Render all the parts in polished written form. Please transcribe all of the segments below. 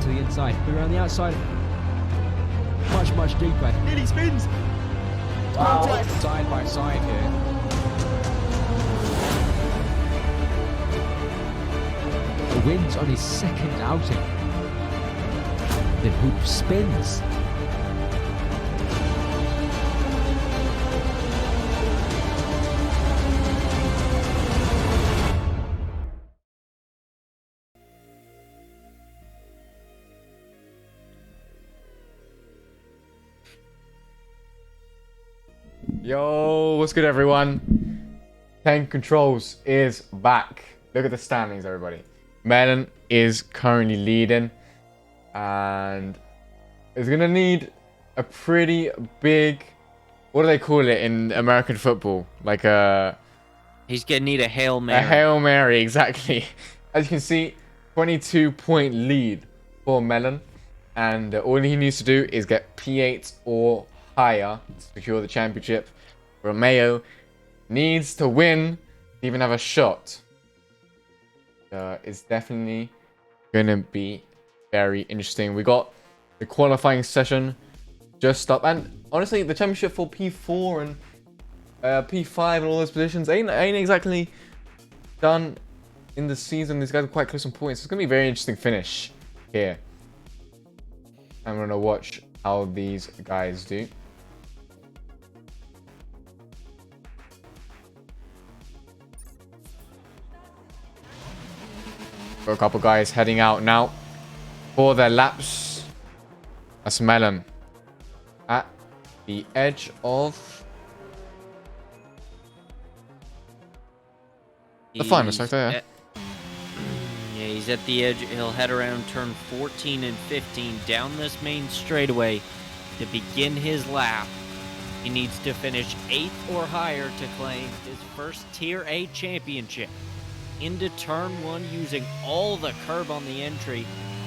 to the inside. But around the outside, much deeper. Nearly spins. Wow. Side by side here. The wins on his second outing. The hoop spins. Yo, what's good everyone? 10 Controls is back. Look at the standings, everybody. Melon is currently leading and is gonna need a pretty big, what do they call it in American football? Like he's gonna need a Hail Mary. A Hail Mary, exactly. As you can see, 22-point lead for Melon, and all he needs to do is get P8 or higher to secure the championship. Romeo needs to win to even have a shot. It's definitely gonna be very interesting. We got the qualifying session just up, and honestly, the championship for P4 and P5 and all those positions ain't exactly done in the season. These guys are quite close on points. It's gonna be a very interesting finish here. I'm gonna watch how these guys do. Got a couple guys heading out now for their laps. That's Melon at the edge of the final sector. Yeah. Yeah, he's at the edge. He'll head around turn 14 and 15 down this main straightaway to begin his lap. He needs to finish 8th or higher to claim his first Tier A championship. Into turn 1 using all the curb on the entry.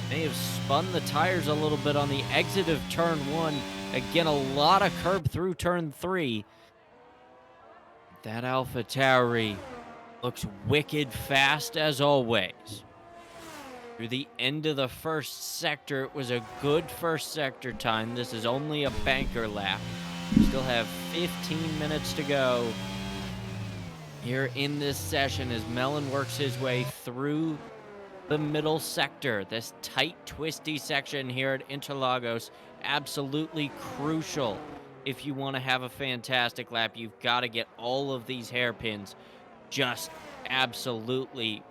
May have spun the tires a little bit on the exit of turn 1. Again, a lot of curb through turn 3. That Alpha Tauri looks wicked fast as always. Through the end of the first sector, it was a good first sector time. This is only a banker lap. We still have 15 minutes to go here in this session as Melon works his way through the middle sector. This tight, twisty section here at Interlagos, absolutely crucial. If you want to have a fantastic lap, you've got to get all of these hairpins just absolutely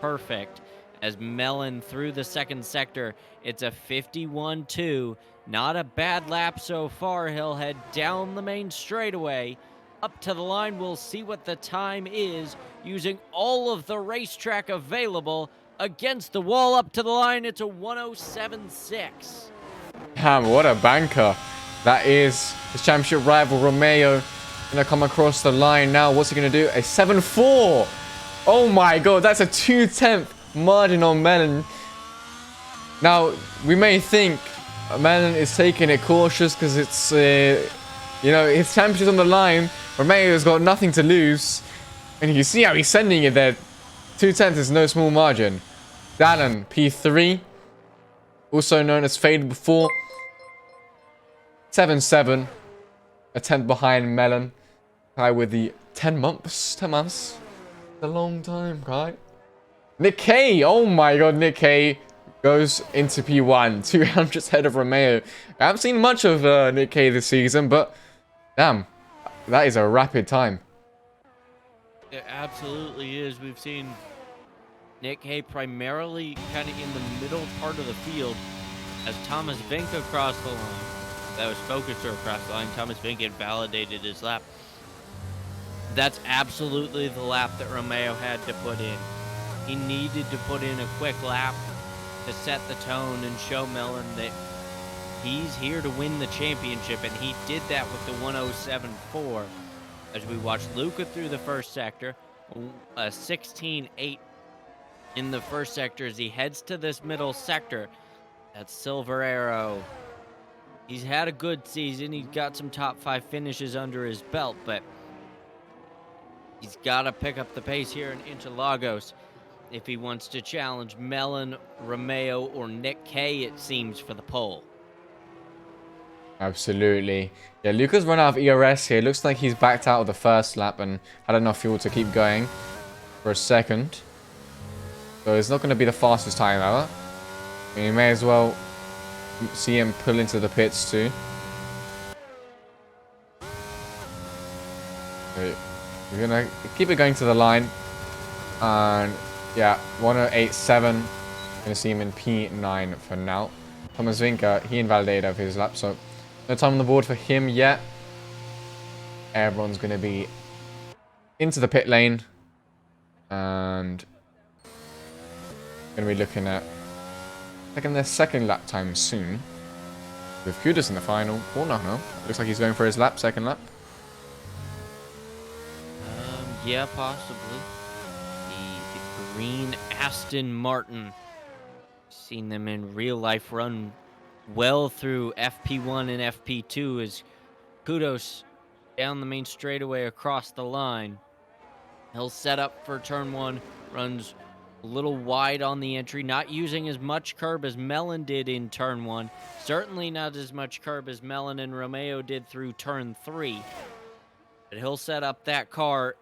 perfect. As Melon through the second sector, it's a 51-2. Not a bad lap so far. He'll head down the main straightaway. Up to the line, we'll see what the time is using all of the racetrack available. Against the wall, up to the line, it's a 107.6. Damn, what a banker. That is his championship rival, Romeo. Gonna come across the line now. What's he gonna do? A 7-4. Oh my god, that's a 2/10 margin on Melon. Now, we may think Melon is taking it cautious because it's, you know, his championship's on the line. Romeo's got nothing to lose. And you see how he's sending it there. 2/10 is no small margin. Dallin, P3. Also known as Fade before. 7-7. A 10th behind Melon. Guy with the 10 months. 10 months. A long time, right? Nick K. Oh my god, Nick K goes into P1. 200th head of Romeo. I haven't seen much of Nick K this season, but damn. That is a rapid time. It absolutely is. We've seen Nick Hay primarily kind of in the middle part of the field as Thomas Vinca crossed the line. That was Focuser across the line. Thomas Vinca validated his lap. That's absolutely the lap that Romeo had to put in. He needed to put in a quick lap to set the tone and show Melon that he's here to win the championship, and he did that with the 107.4. As we watch Luca through the first sector, a 16.8 in the first sector as he heads to this middle sector. That's Silver Arrow. He's had a good season. He's got some top 5 finishes under his belt, but he's got to pick up the pace here in Interlagos. if he wants to challenge Mellon, Romeo, or Nick K, it seems, for the pole. Absolutely. Yeah, Luca's run out of ERS here. Looks like he's backed out of the first lap and had enough fuel to keep going for a second. So it's not going to be the fastest time ever. And you may as well see him pull into the pits too. So we're going to keep it going to the line. And yeah, 1087. Going to see him in P9 for now. Thomas Vinker, he invalidated of his lap, so no time on the board for him yet. Everyone's going to be into the pit lane. And going to be looking at taking their second lap time soon. With Kudos in the final. Oh, no. Looks like he's going for his lap, second lap. Yeah, possibly. The green Aston Martin. Seen them in real life run well through FP1 and FP2 as Kudos down the main straightaway across the line. He'll set up for turn one, runs a little wide on the entry, not using as much curb as Mellon did in turn one. Certainly not as much curb as Mellon and Romeo did through turn three. But he'll set up that car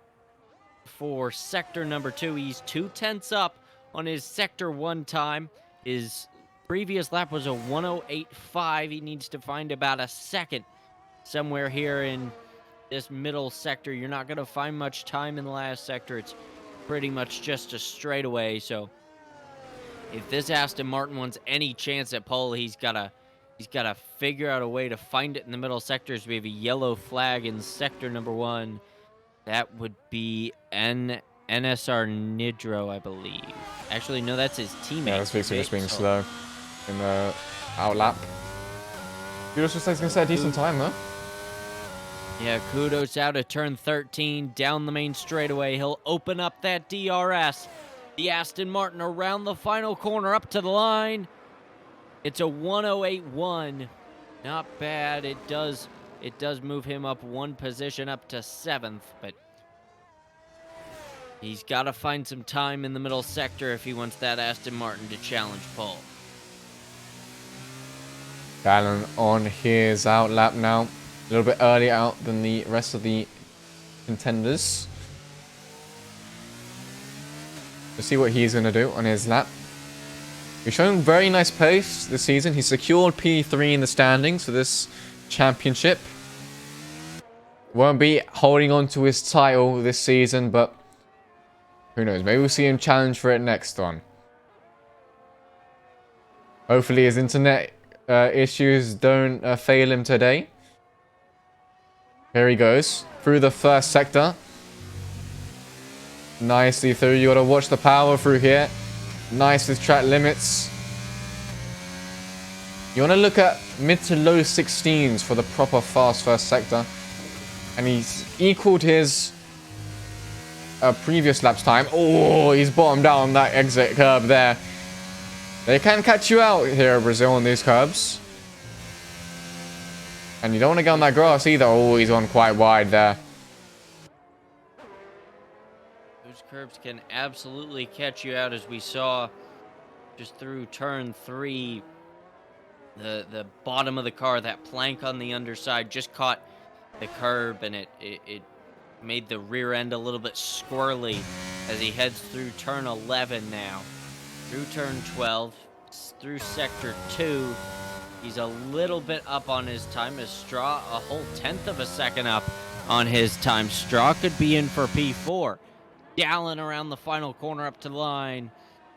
for sector number 2. He's 2/10 up on his sector 1 time. His previous lap was a 1:08.5. He needs to find about a second somewhere here in this middle sector. You're not going to find much time in the last sector. It's pretty much just a straightaway. So if this Aston Martin wants any chance at pole, he's got to figure out a way to find it in the middle sectors. We have a yellow flag in sector number 1. That would be NSR Nidro, I believe. Actually, no, that's his teammate. Yeah, this Victor just being slow in the out lap. Kudos looks like he's going to set a decent time, though. Yeah, Kudos out of turn 13, down the main straightaway. He'll open up that DRS. The Aston Martin around the final corner, up to the line. It's a 1:08.1. Not bad. It does move him up one position, up to 7th, but he's got to find some time in the middle sector if he wants that Aston Martin to challenge pole. Gallon on his out lap now. A little bit earlier out than the rest of the contenders. Let's see what he's going to do on his lap. He's shown very nice pace this season. He's secured P3 in the standings for this championship. Won't be holding on to his title this season, but who knows? Maybe we'll see him challenge for it next one. Hopefully his internet issues don't fail him today. Here he goes through the first sector. Nicely through. You got to watch the power through here. Nice with track limits. You want to look at mid to low 16s for the proper fast first sector. And he's equaled his previous lap's time. Oh, he's bottomed out on that exit curb there. They can catch you out here in Brazil on these curbs. And you don't want to get on that grass either. Oh, he's gone quite wide there. Those curbs can absolutely catch you out, as we saw just through turn 3. The bottom of the car, that plank on the underside, just caught the curb, and it made the rear end a little bit squirrely as he heads through turn 11 now. Through turn 12, through sector 2. He's a little bit up on his time, as Straw a whole 1/10 of a second up on his time. Straw could be in for P4. Dallin around the final corner up to the line.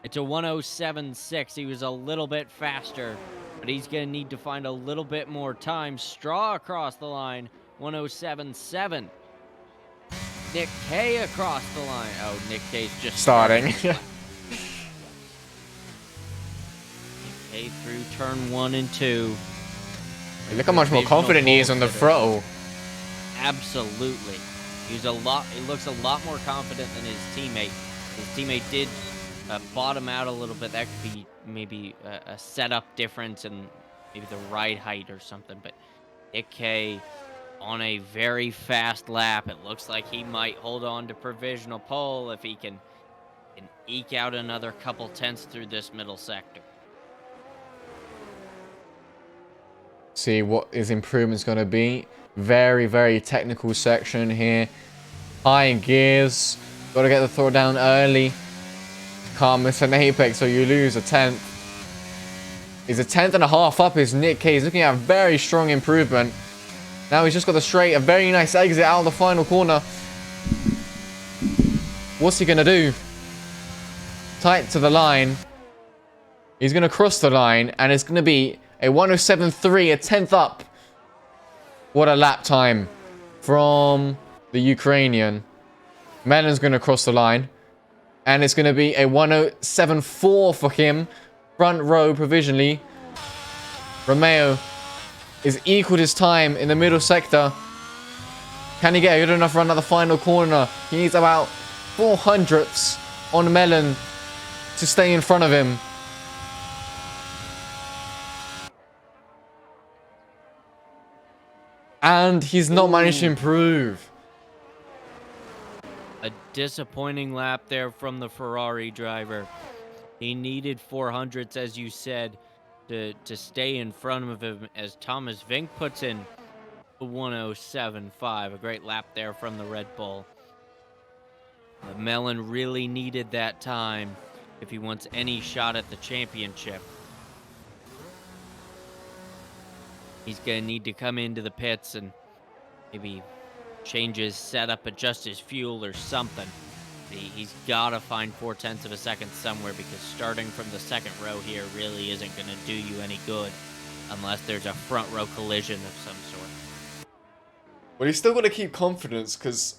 It's a 1:07.6. He was a little bit faster, but he's going to need to find a little bit more time. Straw across the line, 1:07.7. Nick K across the line. Oh, Nick K's just Starting. Nick K through turn 1 and 2. Look how much more confident he is on the throttle. Absolutely. He looks a lot more confident than his teammate. His teammate did bottom out a little bit. That could be maybe a setup difference and maybe the ride height or something. But Nick K on a very fast lap. It looks like he might hold on to provisional pole if he can and eke out another couple tenths through this middle sector. See what his improvement's going to be. Very, very technical section here. High in gears. Got to get the throw down early. Can't miss an apex or you lose a tenth. He's a tenth and a half up is Nick K. He's looking at a very strong improvement. Now he's just got the straight. A very nice exit out of the final corner. What's he going to do? Tight to the line. He's going to cross the line. And it's going to be a 107.3, a tenth up. What a lap time from the Ukrainian. Melon's going to cross the line. And it's going to be a 107.4 for him. Front row provisionally. Romeo is equaled his time in the middle sector. Can he get a good enough run at the final corner? He needs about 400ths on Melon to stay in front of him. And he's not managed to improve. A disappointing lap there from the Ferrari driver. He needed 400s, as you said, to stay in front of him, as Thomas Vink puts in a 107.5. A great lap there from the Red Bull. But Melon really needed that time if he wants any shot at the championship. He's going to need to come into the pits and maybe change his setup, adjust his fuel or something. He's got to find 0.4 of a second somewhere, because starting from the second row here really isn't going to do you any good unless there's a front row collision of some sort. Well, he's still got to keep confidence, because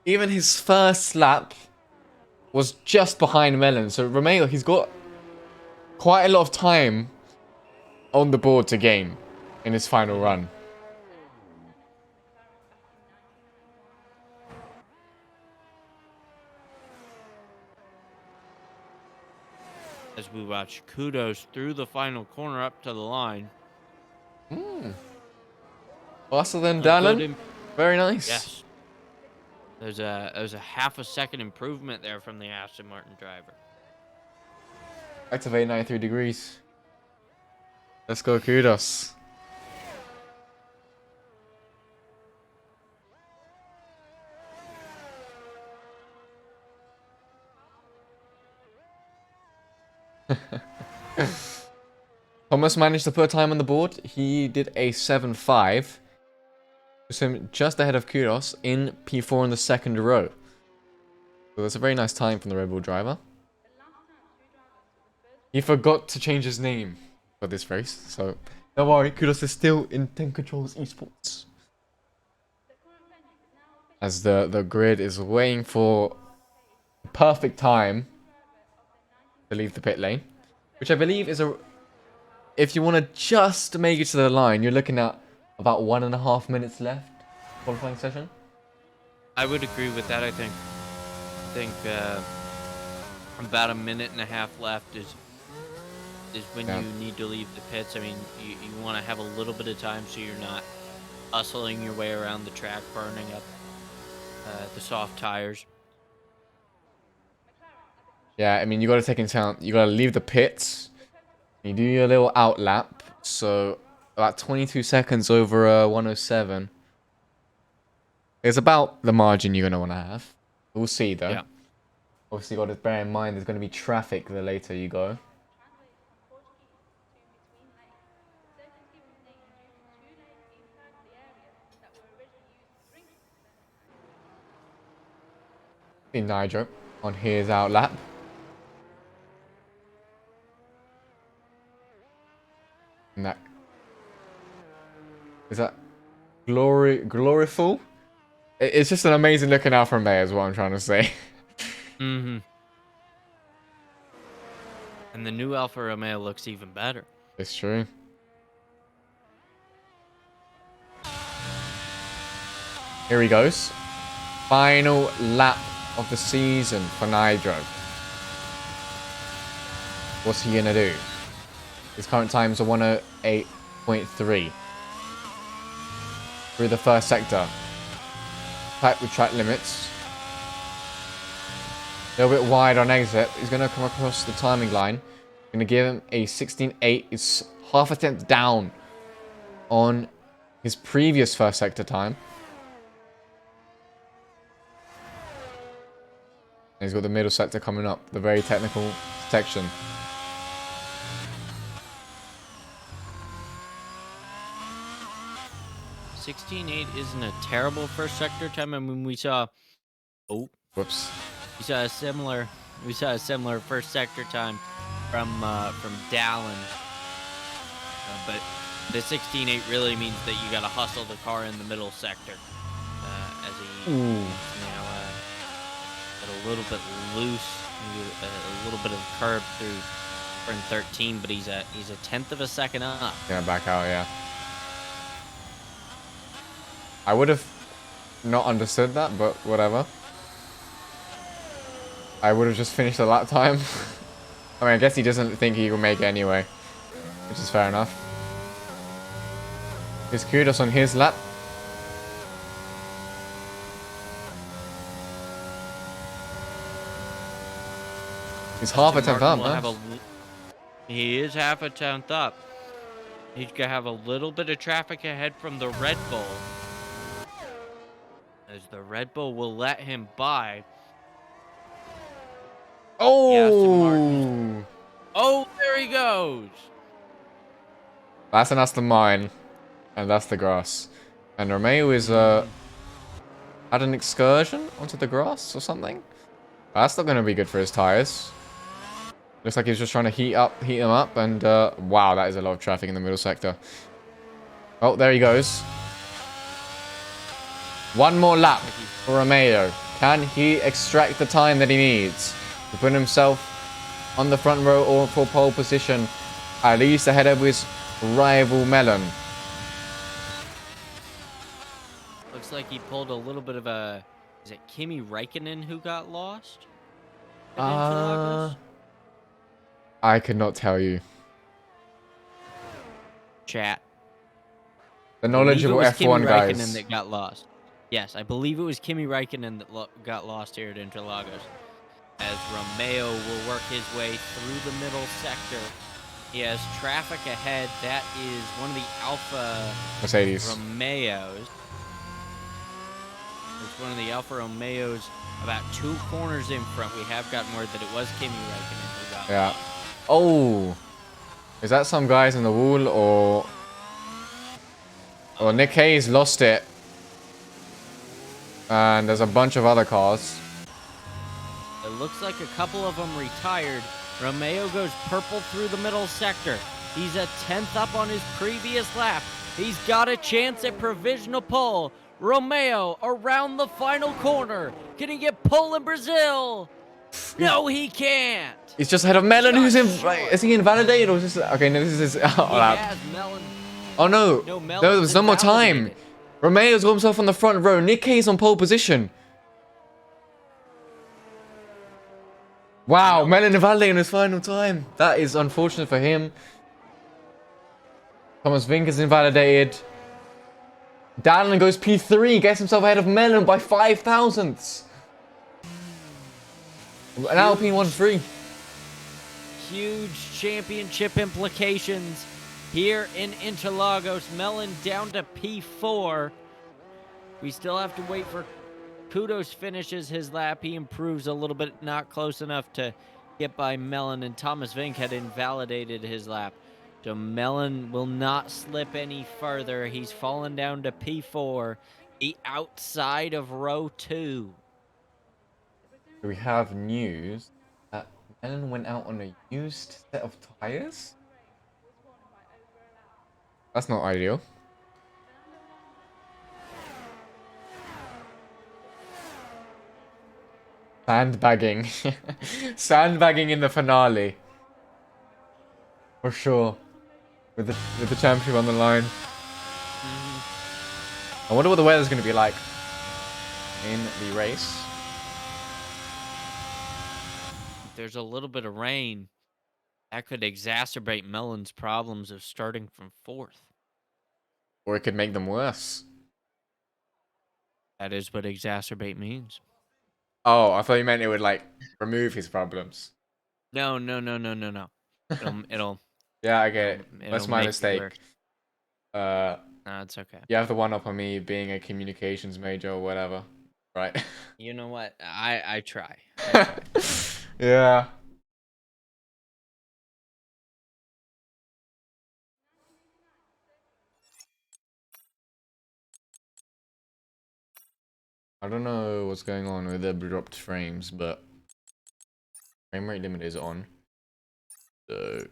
even his first lap was just behind Melon. So Romeo, he's got quite a lot of time on the board to gain in his final run. As we watch Kudos through the final corner up to the line. Faster than Dallin. Very nice. Yes. There's a half a second improvement there from the Aston Martin driver. Activate 93 degrees. Let's go, Kudos. Thomas managed to put a time on the board. He did a 7.5. Puts him just ahead of Kudos in P4 in the second row. So that's a very nice time from the Red Bull driver. He forgot to change his name for this race, so don't worry, Kudos is still in 10 Controls Esports. As the grid is waiting for the perfect time to leave the pit lane, which I believe is if you want to just make it to the line, you're looking at about 1.5 minutes left qualifying session. I would agree with that. I think about 1.5 minutes left is when you need to leave the pits. I mean, you want to have a little bit of time so you're not hustling your way around the track, burning up the soft tires. Yeah, I mean, you got to take into account, you got to leave the pits. You do your little out lap, so about 22 seconds over 107. It's about the margin you're going to want to have. We'll see, though. Yeah. Obviously, got to bear in mind there's going to be traffic the later you go. Nigel on his out lap. And that is that gloriful. It's just an amazing looking Alfa Romeo is what I'm trying to say. And the new Alfa Romeo looks even better. It's true. Here he goes. Final lap of the season for Nitro. What's he gonna do? His current times are 108.3. Through the first sector. Tight with track limits. A little bit wide on exit. He's going to come across the timing line. Going to give him a 16.8. It's half a tenth down on his previous first sector time. And he's got the middle sector coming up. The very technical section. $16.8 isn't a terrible first sector time. I mean, we saw Whoops. we saw a similar first sector time from Dallin. But the 16.8 really means that you got to hustle the car in the middle sector. As he now got a little bit loose, a little bit of curb through turn 13, but he's a tenth of a second up. Yeah, back out, yeah. I would have not understood that, but whatever. I would have just finished the lap time. I mean, I guess he doesn't think he will make it anyway, which is fair enough. His kudos on his lap. He's half a tenth up, huh? He is half a tenth up. He's gonna have a little bit of traffic ahead from the Red Bull, as the Red Bull will let him by. Oh! Oh, there he goes. That's an Aston Martin, and that's the grass. And Romeo is had an excursion onto the grass or something. That's not going to be good for his tires. Looks like he's just trying to heat him up, and wow, that is a lot of traffic in the middle sector. Oh, there he goes. One more lap for Romeo. Can he extract the time that he needs to put himself on the front row or for pole position, at least ahead of his rival Melon? Looks like he pulled a little bit of a... Is it Kimi Räikkönen who got lost? At Interlagos? I could not tell you. Chat. The knowledgeable F1 guys. Räikkönen that got lost. Yes, I believe it was Kimi Räikkönen that got lost here at Interlagos. As Romeo will work his way through the middle sector. He has traffic ahead. That is one of the Alfa Mercedes. Romeos. It's one of the Alfa Romeos about 2 corners in front. We have gotten word that it was Kimi Räikkönen who got lost. Oh. Is that some guys in the wall, or Nick Hayes lost it? And there's a bunch of other cars. It looks like a couple of them retired. Romeo goes purple through the middle sector. He's a 10th up on his previous lap. He's got a chance at provisional pole. Romeo around the final corner. Can he get pole in Brazil? No, he can't. He's just ahead of Melon, who's in. Is he invalidated or is this? Okay, no, this is his lap. Melon. Oh no! No, there was no more time. Romeo's got himself on the front row. Nick Hayes on pole position. Wow, Melon invalidating his final time. That is unfortunate for him. Thomas Vink is invalidated. Dallin goes P3, gets himself ahead of Melon by 5 thousandths. An Alpine 1-3. Huge championship implications here in Interlagos. Melon down to P4. We still have to wait for Kudos finishes his lap. He improves a little bit, not close enough to get by Melon, and Thomas Vink had invalidated his lap. So Melon will not slip any further. He's fallen down to P4, the outside of row 2. We have news that Melon went out on a used set of tires. That's not ideal. Sandbagging. Sandbagging in the finale. For sure. With the championship on the line. I wonder what the weather's going to be like in the race. If there's a little bit of rain, that could exacerbate Melon's problems of starting from 4th. Or it could make them worse. That is what exacerbate means. Oh, I thought you meant it would like remove his problems. No, no, no, no, no, no. It'll Yeah, I get it. it'll That's my make it worse. mistake. Uh, No, it's okay. you have the one up on me being a communications major or whatever, right? You know what? I try. I try. Yeah. I don't know what's going on with the dropped frames, but frame rate limit is on. So,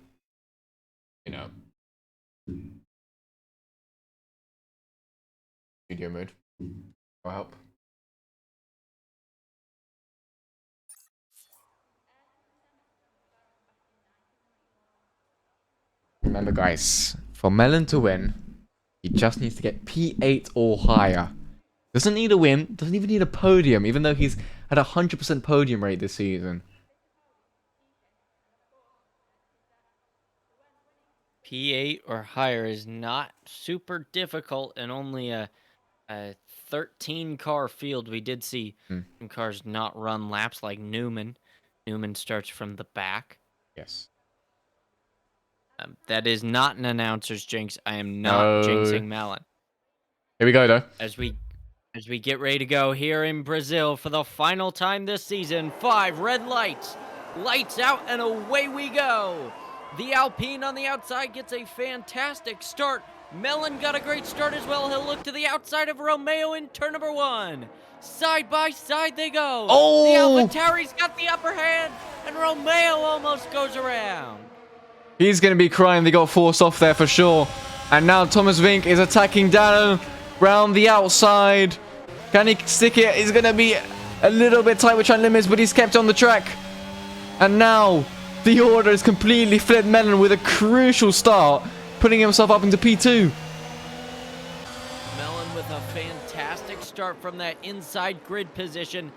you know, video mode will help. Remember, guys, for Melon to win, he just needs to get P8 or higher. Doesn't need a win, doesn't even need a podium, even though he's had a 100% podium rate this season. P8 or higher is not super difficult and only a 13 car field. We did see some cars not run laps like Newman. Newman starts from the back. Yes. That is not an announcer's jinx. I am not No. jinxing Malin. Here we go, though. As we get ready to go here in Brazil for the final time this season, 5 red lights. Lights out and away we go. The Alpine on the outside gets a fantastic start. Melon got a great start as well. He'll look to the outside of Romeo in turn number 1. Side by side they go. Oh! The AlphaTauri's got the upper hand, and Romeo almost goes around. He's going to be crying. They got forced off there for sure. And now Thomas Vink is attacking down round the outside. Can he stick it? He's going to be a little bit tight with track limits, but he's kept on the track. And now the order is completely flipped. Melon with a crucial start, putting himself up into P2. Melon with a fantastic start from that inside grid position.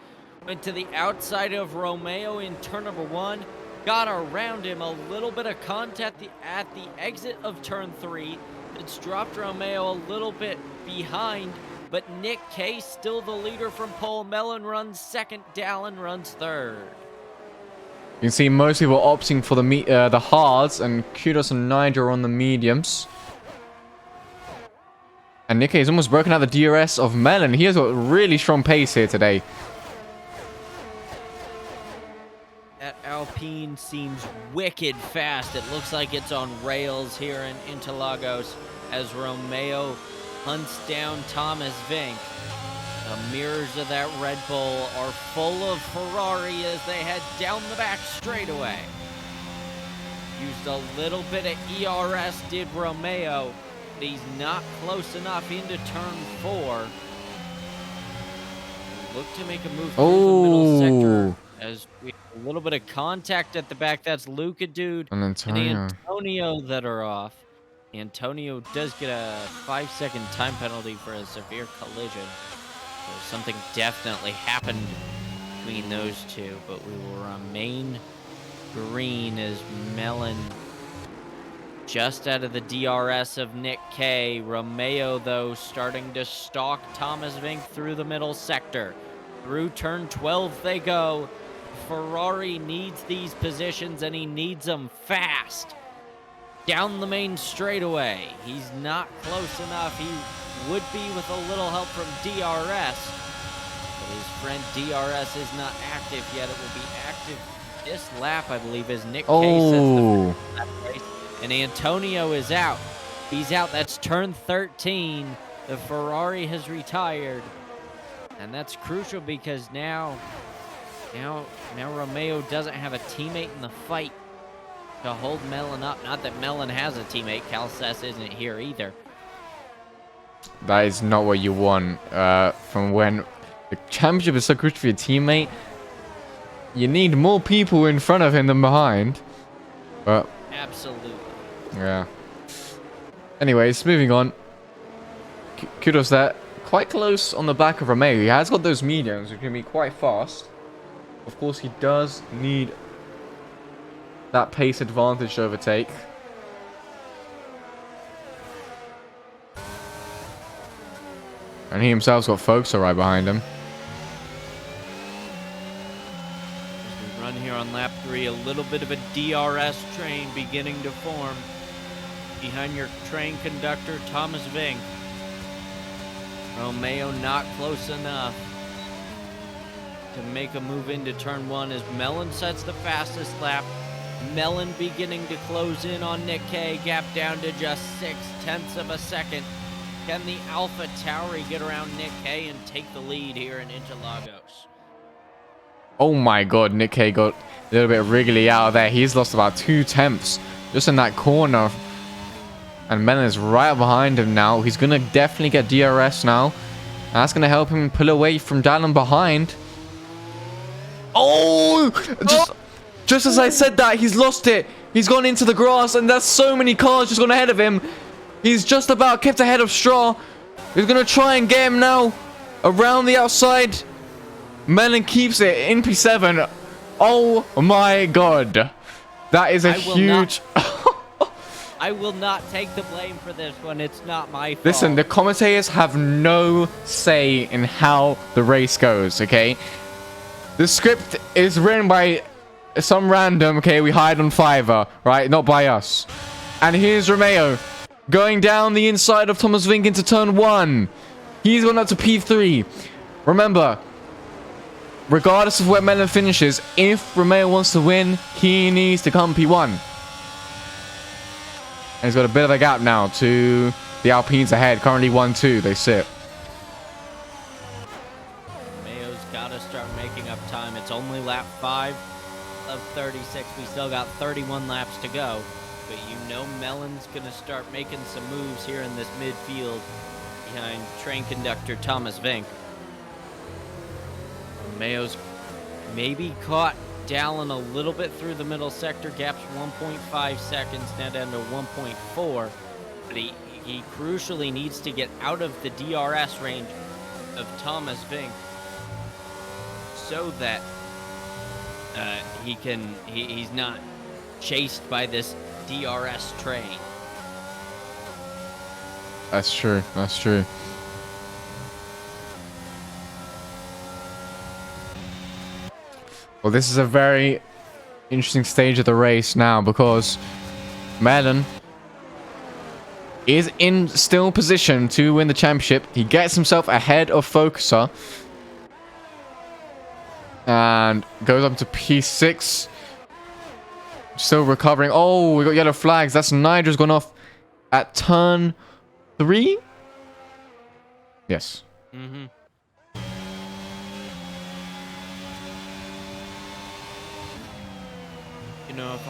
Went to the outside of Romeo in turn number 1. Got around him, a little bit of contact at the exit of turn 3. It's dropped Romeo a little bit behind, but Nick K still the leader from pole. Melon runs second, Dallin runs third. You can see most people opting for the hards, and Kudos and Nigel are on the mediums. And Nick K has almost broken out the DRS of Melon. He has got really strong pace here today. That Alpine seems wicked fast. It looks like it's on rails here in Interlagos as Romeo hunts down Thomas Vink. The mirrors of that Red Bull are full of Ferrari as they head down the back straightaway. Used a little bit of ERS, did Romeo, but he's not close enough into turn 4. Look to make a move through the middle sector as we have a little bit of contact at the back. That's Luca Dude And Antonio that are off. Antonio does get a 5-second time penalty for a severe collision. So something definitely happened between those two, but we will remain green as Melon just out of the DRS of Nick K. Romeo, though, starting to stalk Thomas Vink through the middle sector. Through turn 12 they go. Ferrari needs these positions, and he needs them fast. Down the main straightaway. He's not close enough. He would be with a little help from DRS. But his friend DRS is not active yet. It will be active this lap, I believe, as Nick K sets the lap race. And Antonio is out. He's out. That's turn 13. The Ferrari has retired. And that's crucial because now Romeo doesn't have a teammate in the fight to hold Melon up. Not that Melon has a teammate. Calcess isn't here either. That is not what you want. From when the championship is so crucial for your teammate, you need more people in front of him than behind. But Absolutely. yeah. Anyways, moving on. Kudos there. Quite close on the back of Romeo. He has got those mediums, which can be quite fast. Of course, he does need that pace advantage to overtake. And he himself's got Folkster right behind him. victory. A little bit of a DRS train beginning to form behind your train conductor, Thomas Vink. Romeo not close enough to make a move into turn 1 as Mellon sets the fastest lap. Mellon beginning to close in on Nick K. Gap down to just 0.6 of a second. Can the Alpha Tauri get around Nick K and take the lead here in Interlagos? Oh my god, Nick K got a little bit wriggly out of there. He's lost about 2/10 just in that corner. And Mellon is right behind him now. He's going to definitely get DRS now. That's going to help him pull away from Dallin behind. Oh! Just as I said that, he's lost it. He's gone into the grass, and there's so many cars just gone ahead of him. He's just about kept ahead of Straw. He's going to try and get him now around the outside. Mellon keeps it in P7. Oh my god. That is a huge... I will not take the blame for this one. It's not my fault. Listen, the commentators have no say in how the race goes, okay? The script is written by some random, okay? We hired on Fiverr, right? Not by us. And here's Romeo going down the inside of Thomas Vink into turn 1. He's gone up to P3. Remember, regardless of where Mellon finishes, if Romeo wants to win, he needs to come P1. And he's got a bit of a gap now to the Alpines ahead. Currently 1-2. They sit. Mayo's got to start making up time. It's only lap 5 of 36. We still got 31 laps to go. But you know Mellon's going to start making some moves here in this midfield behind train conductor Thomas Vink. Mayo's maybe caught Dallin a little bit through the middle sector. Gap's 1.5 seconds, now down to 1.4. But he crucially needs to get out of the DRS range of Thomas Vink so that he's not chased by this DRS train. That's true. That's true. Well, this is a very interesting stage of the race now because Mellon is in still position to win the championship. He gets himself ahead of Focuser and goes up to P6. Still recovering. Oh, we got yellow flags. That's Nigel's gone off at turn 3. Yes. Mm-hmm. You know, if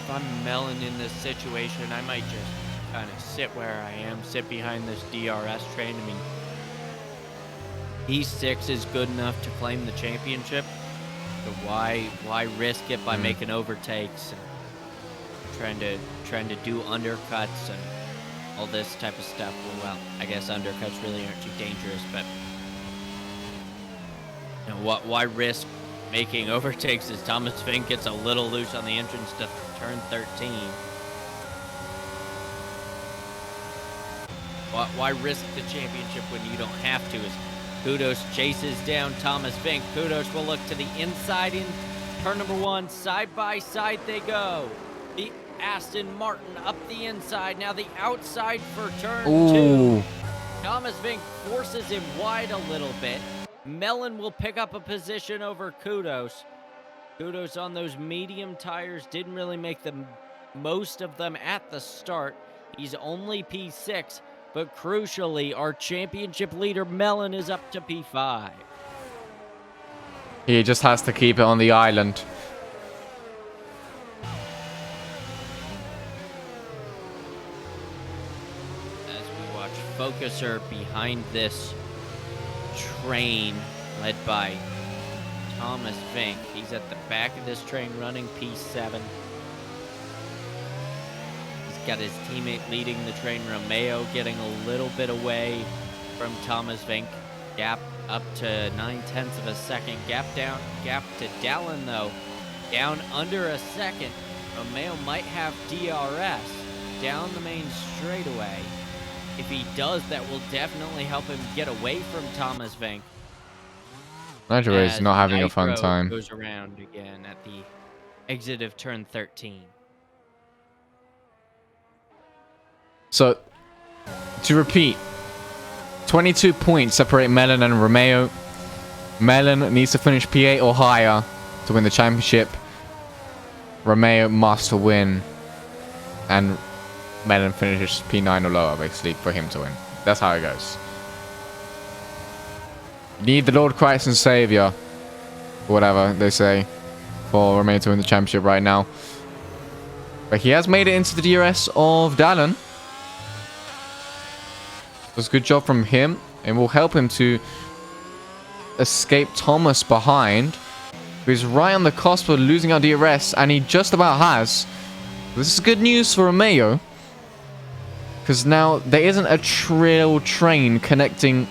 I'm Mellon in this situation, I might just kind of sit where I am, sit behind this DRS train. I mean, P6 is good enough to claim the championship, so why risk it by making overtakes and trying to do undercuts and all this type of stuff? Well, I guess undercuts really aren't too dangerous, but you know, why risk making overtakes as Thomas Vink gets a little loose on the entrance to turn 13. Why risk the championship when you don't have to? As Kudos chases down Thomas Vink. Kudos will look to the inside in turn number 1. Side by side they go. The Aston Martin up the inside. Now the outside for turn 2. Thomas Vink forces him wide a little bit. Mellon will pick up a position over Kudos. Kudos on those medium tires didn't really make the most of them at the start. He's only P6, but crucially, our championship leader Mellon is up to P5. He just has to keep it on the island. As we watch Focuser behind this train led by Thomas Vink. He's at the back of this train running P7. He's got his teammate leading the train, Romeo, getting a little bit away from Thomas Vink. Gap up to 0.9 of a second. Gap to Dallin though, down under a second. Romeo might have DRS down the main straightaway. If he does, that will definitely help him get away from Thomas Vink. Nitro is not having a fun Nitro time. Goes around again at the exit of turn 13. So, to repeat, 22 points separate Melon and Romeo. Melon needs to finish P8 or higher to win the championship. Romeo must win. And Melon finishes P9 or lower, basically, for him to win. That's how it goes. You need the Lord Christ and Savior. Whatever they say. For Romeo to win the championship right now. But he has made it into the DRS of Dallin. It was a good job from him. And will help him to escape Thomas behind. He's right on the cusp of losing our DRS. And he just about has. This is good news for Romeo. Because now there isn't a trail train connecting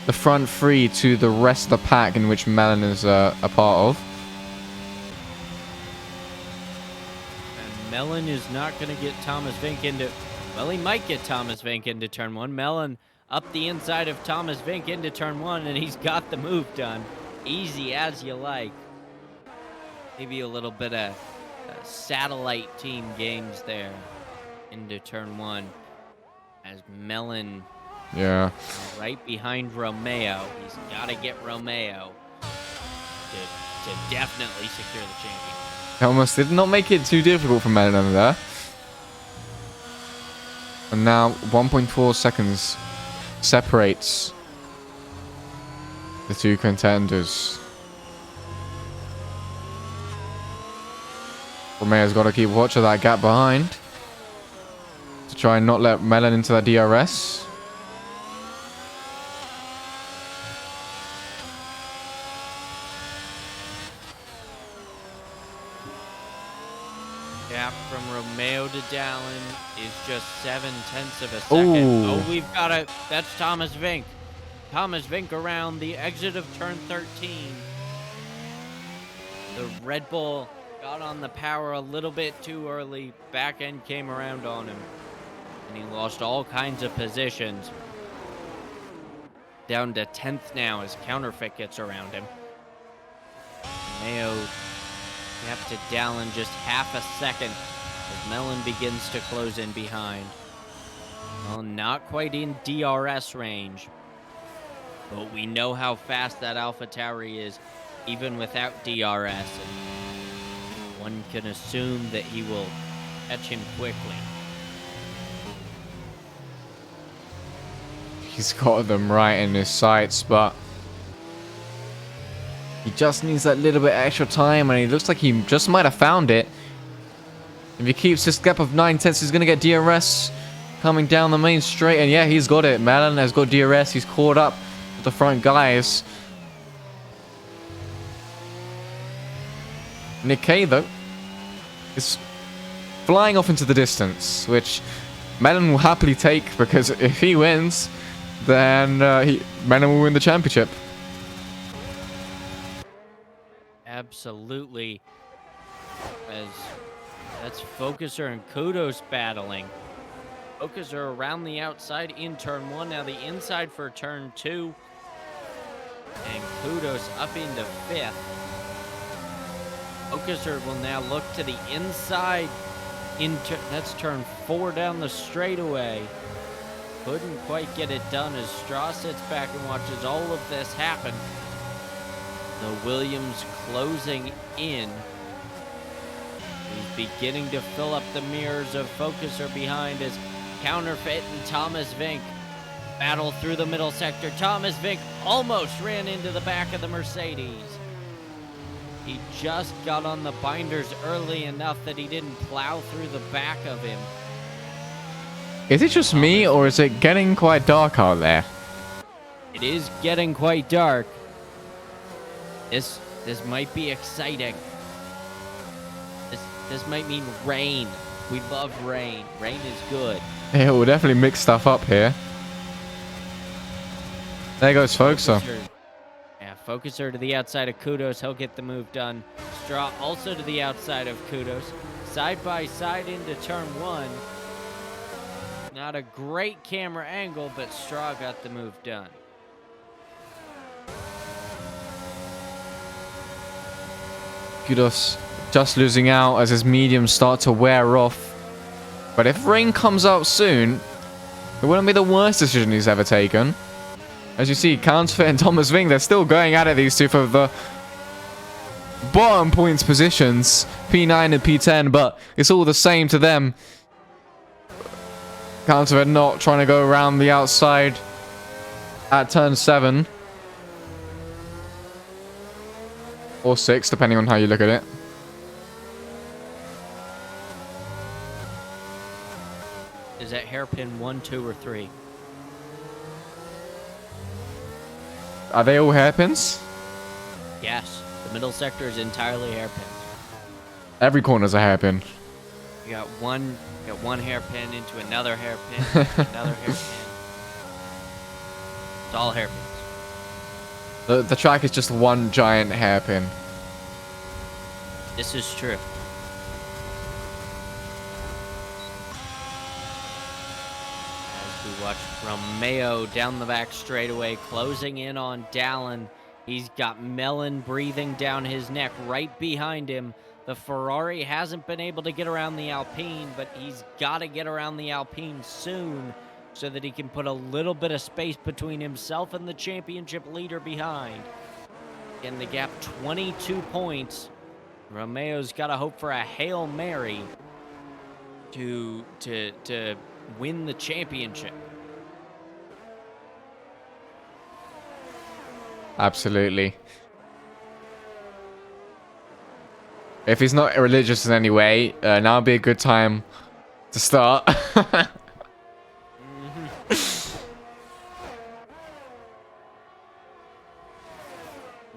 the front three to the rest of the pack in which Melon is a part of. And Melon is not going to get Thomas Vink into... Well, he might get Thomas Vink into turn 1. Melon up the inside of Thomas Vink into turn 1, and he's got the move done. Easy as you like. Maybe a little bit of satellite team games there into turn 1. As Melon... Yeah. Right behind Romeo. He's got to get Romeo to definitely secure the champion. Almost did not make it too difficult for Melon there. And now 1.4 seconds separates the two contenders. Romeo's got to keep watch of that gap behind to try and not let Melon into that DRS. Gap from Romeo to Dallin is just 0.7 of a second. Ooh. Oh, we've got a... That's Thomas Vink. Thomas Vink around the exit of turn 13. The Red Bull got on the power a little bit too early. Back end came around on him. And he lost all kinds of positions. Down to 10th now as Counterfeit gets around him. Romeo gap to Dallin just half a second as Melon begins to close in behind. Well, not quite in DRS range. But we know how fast that AlphaTauri is, even without DRS. And one can assume that he will catch him quickly. He's got them right in his sights, but he just needs that little bit extra time, and he looks like he just might have found it. If he keeps this gap of 9/10, he's going to get DRS coming down the main straight, and yeah, he's got it. Melon has got DRS. He's caught up with the front guys. Nick K, though, is flying off into the distance, which Melon will happily take, because if he wins, then Melon will win the championship. Absolutely. As that's Focuser and Kudos battling. Focuser around the outside in turn 1. Now the inside for turn 2. And Kudos up into 5th. Focuser will now look to the inside. That's turn 4 down the straightaway. Couldn't quite get it done as Straw sits back and watches all of this happen. The Williams closing in. He's beginning to fill up the mirrors of Focuser behind as Counterfeit and Thomas Vink battle through the middle sector. Thomas Vink almost ran into the back of the Mercedes. He just got on the binders early enough that he didn't plow through the back of him. Is it just me, or is it getting quite dark out there? It is getting quite dark. This might be exciting. This might mean rain. We love rain. Rain is good. Yeah, we'll definitely mix stuff up here. There goes Focuser. Yeah, Focuser to the outside of Kudos. He'll get the move done. Straw also to the outside of Kudos. Side by side into turn 1. Not a great camera angle, but Straw got the move done. Kudos just losing out as his mediums start to wear off. But if rain comes out soon, it wouldn't be the worst decision he's ever taken. As you see, Counterfeit and Thomas Ving, they're still going at it, these two, for the bottom points positions. P9 and P10, but it's all the same to them. Counterfeit not trying to go around the outside at turn 7. Or 6, depending on how you look at it. Is that hairpin 1, 2, or 3? Are they all hairpins? Yes. The middle sector is entirely hairpins. Every corner's a hairpin. You got one hairpin into another hairpin, into another hairpin. It's all hairpins. The track is just one giant hairpin. This is true. As we watch Romeo down the back straightaway, closing in on Dallin. He's got Melon breathing down his neck right behind him. The Ferrari hasn't been able to get around the Alpine, but he's got to get around the Alpine soon so that he can put a little bit of space between himself and the championship leader behind. In the gap, 22 points. Romeo's got to hope for a Hail Mary to win the championship. Absolutely. If he's not religious in any way, now would be a good time to start.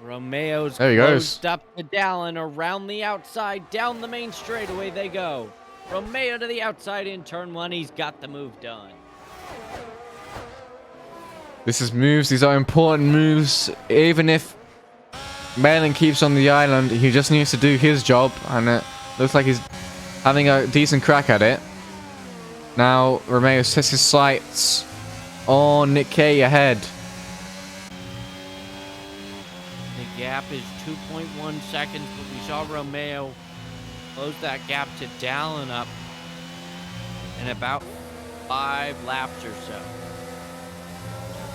Romeo's there he closed goes. up to Dallin around the outside, down the main straightaway they go. Romeo to the outside in turn 1. He's got the move done. This is moves. These are important moves. Even if Malin keeps on the island, he just needs to do his job. And it looks like he's having a decent crack at it. Now, Romeo sets his sights on Nick K ahead. The gap is 2.1 seconds, but we saw Romeo close that gap to Dallin up in about 5 laps or so.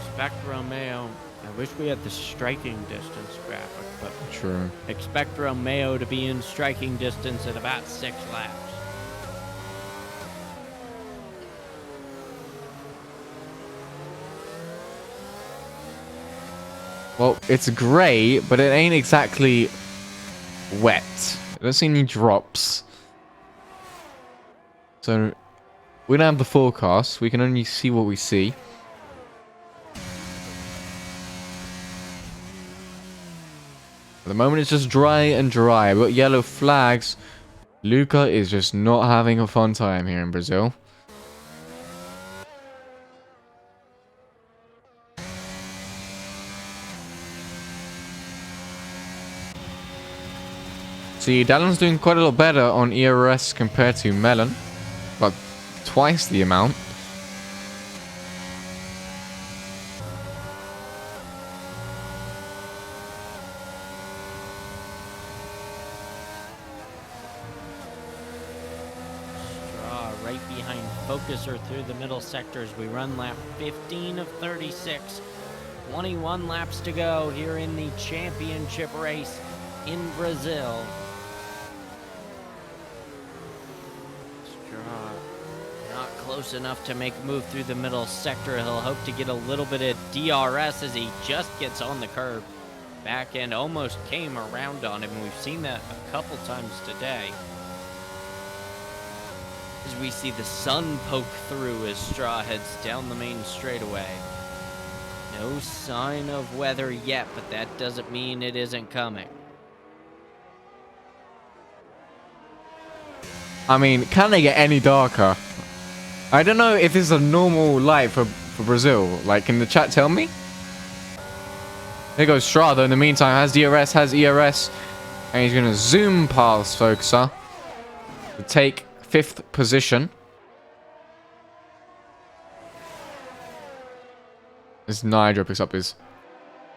Expect Romeo. I wish we had the striking distance graphic, but True. expect Romeo to be in striking distance at about 6 laps. Well, it's grey, but it ain't exactly wet. I don't see any drops. So, we don't have the forecast. We can only see what we see. At the moment, it's just dry and dry. We've got yellow flags. Luca is just not having a fun time here in Brazil. See, Dallin's doing quite a lot better on ERS compared to Melon. About twice the amount. Right behind Focuser through the middle sectors. We run lap 15 of 36. 21 laps to go here in the championship race in Brazil. Straw not close enough to make a move through the middle sector. He'll hope to get a little bit of DRS as he just gets on the curb. Back end almost came around on him. We've seen that a couple times today. As we see the sun poke through as Straw heads down the main straightaway. No sign of weather yet, but that doesn't mean it isn't coming. I mean, can they get any darker? I don't know if this is a normal light for Brazil. Like, can the chat tell me? There goes Straw, though, in the meantime. Has DRS, has ERS. And he's going to zoom past Focuser to take 5th position. As Nigel picks up his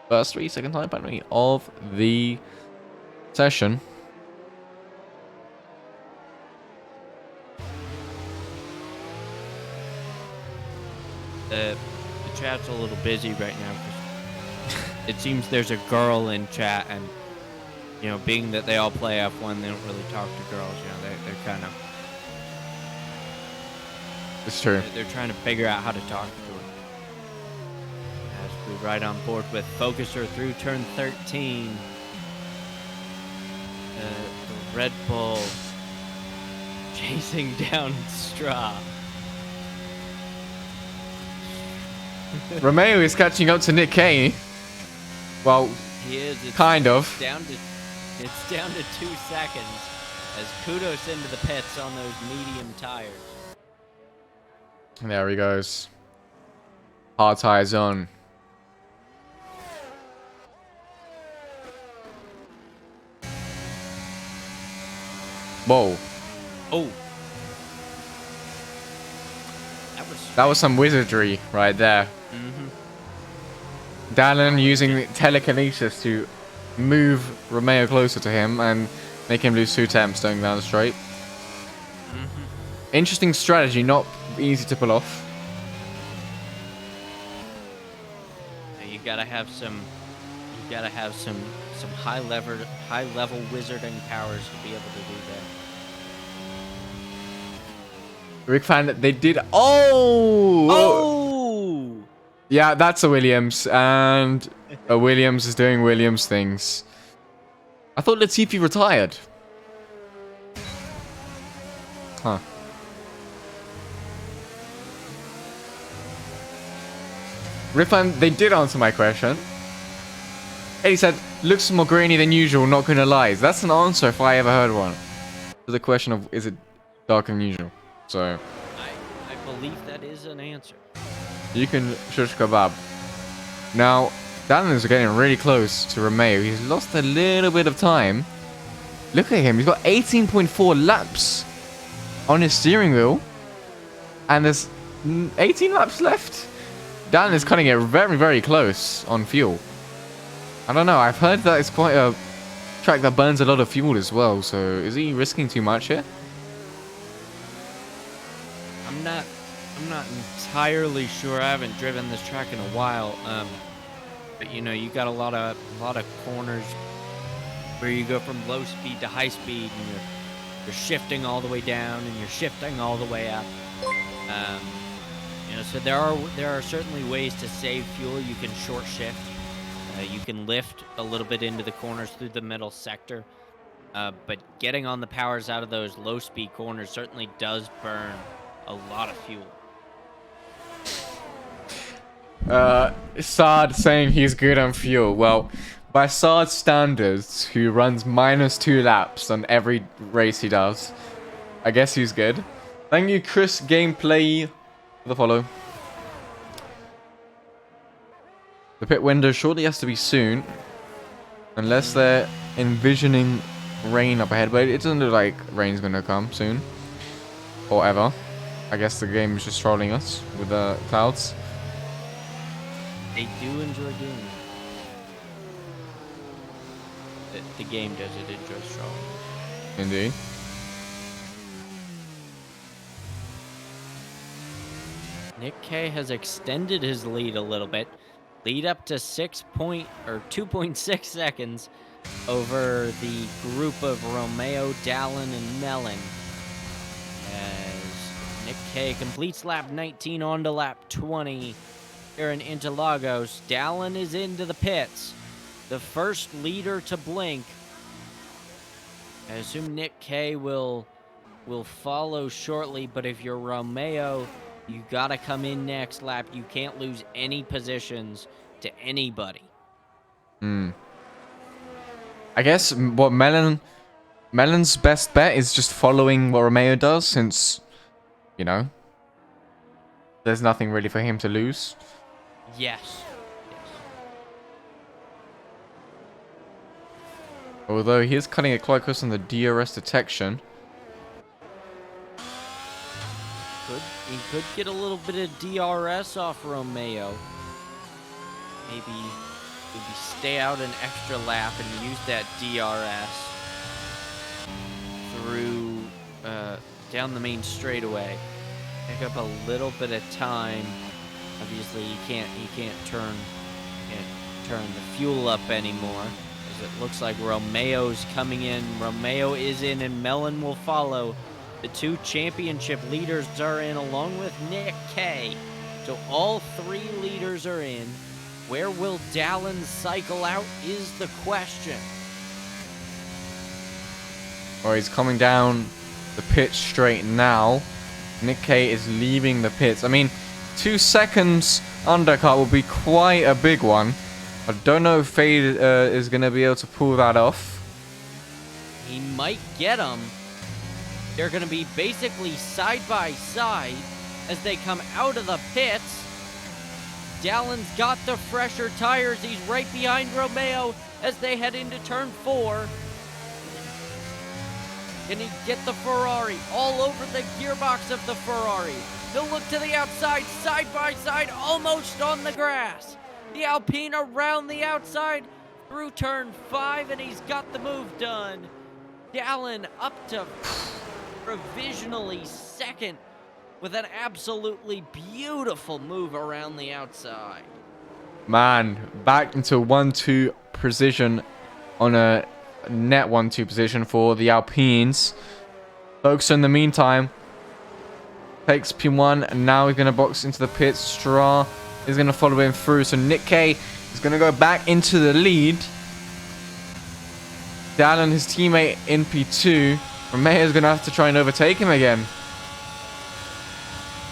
first 3-second time penalty of the session. The chat's a little busy right now because it seems there's a girl in chat, and you know, being that they all play F1, they don't really talk to girls. You know, they're kind of. It's true. They're trying to figure out how to talk to her. As we ride on board with Focuser through turn 13. The Red Bull chasing down Straw. Romeo is catching up to Nick Kay. Well, He is. kind of. It's down to 2 seconds as Kudos into the pits on those medium tires. There he goes. Hard tires on. Whoa. Oh. That was some wizardry right there. Mm-hmm. Dallin using telekinesis to move Romeo closer to him and make him lose 2 temps going down the straight. Mm-hmm. Interesting strategy, not easy to pull off. You gotta have some. You gotta have some high level wizarding powers to be able to do that. Rick fan, they did. Oh! Oh! Yeah, that's a Williams, and a Williams is doing Williams things. I thought Latifi retired. Huh. Riffan, they did answer my question. Eddie said, looks more grainy than usual, not gonna lie. That's an answer if I ever heard one. To the question of, is it darker than usual? So, I believe that is an answer. you can shush kebab. Now, Dallin is getting really close to Romeo. He's lost a little bit of time. Look at him. He's got 18.4 laps on his steering wheel. And there's 18 laps left. Dallin is cutting it very, very close on fuel. I don't know. I've heard that it's quite a track that burns a lot of fuel as well. So is he risking too much here? I'm not entirely sure. I haven't driven this track in a while. But you know, you got a lot of corners where you go from low speed to high speed, and you're shifting all the way down, and you're shifting all the way up. You know, so there are certainly ways to save fuel. You can short shift. You can lift a little bit into the corners through the middle sector. But getting on the powers out of those low speed corners certainly does burn a lot of fuel. Saad saying he's good on fuel. Well, by Saad's standards, who runs -2 laps on every race he does, I guess he's good. Thank you, Chris Gameplay, for the follow. The pit window shortly has to be soon, unless they're envisioning rain up ahead. But it doesn't look like rain's gonna come soon, or ever. I guess the game is just trolling us with the clouds. They do enjoy doing that. The game does it enjoy strong. Indeed. Nick K has extended his lead a little bit. Lead up to 2.6 seconds over the group of Romeo, Dallin, and Mellon. As Nick K completes lap 19 on to lap 20 here in Interlagos. Dallin is into the pits. The first leader to blink. I assume Nick K will follow shortly, but if you're Romeo, you gotta come in next lap. You can't lose any positions to anybody. I guess what Melon's best bet is just following what Romeo does, since, you know, there's nothing really for him to lose. Yes. Although he is cutting it quite close on the DRS detection. He could get a little bit of DRS off Romeo. Maybe stay out an extra lap and use that DRS through down the main straightaway. Pick up a little bit of time Obviously, you can't turn the fuel up anymore, as it looks like Romeo's coming in. Romeo is in, and Melon will follow. The two championship leaders are in, along with Nick K. So all three leaders are in. Where will Dallin cycle out is the question. Well, he's coming down the pit straight now. Nick K is leaving the pits. I mean, 2 seconds undercut will be quite a big one. I don't know if Fade is going to be able to pull that off. He might get him. They're going to be basically side by side as they come out of the pits. Dallin's got the fresher tires. He's right behind Romeo as they head into turn 4. Can he get the Ferrari all over the gearbox of the Ferrari? He'll look to the outside, side by side, almost on the grass. The Alpine around the outside through turn 5, and he's got the move done. Dallin up to provisionally second with an absolutely beautiful move around the outside. Man, back into 1-2 precision on a net 1-2 position for the Alpines. Folks, in the meantime, takes P1, and now he's going to box into the pits. Stra is going to follow him through. So Nick K is going to go back into the lead. Dallin, his teammate, in P2. Romeo is going to have to try and overtake him again.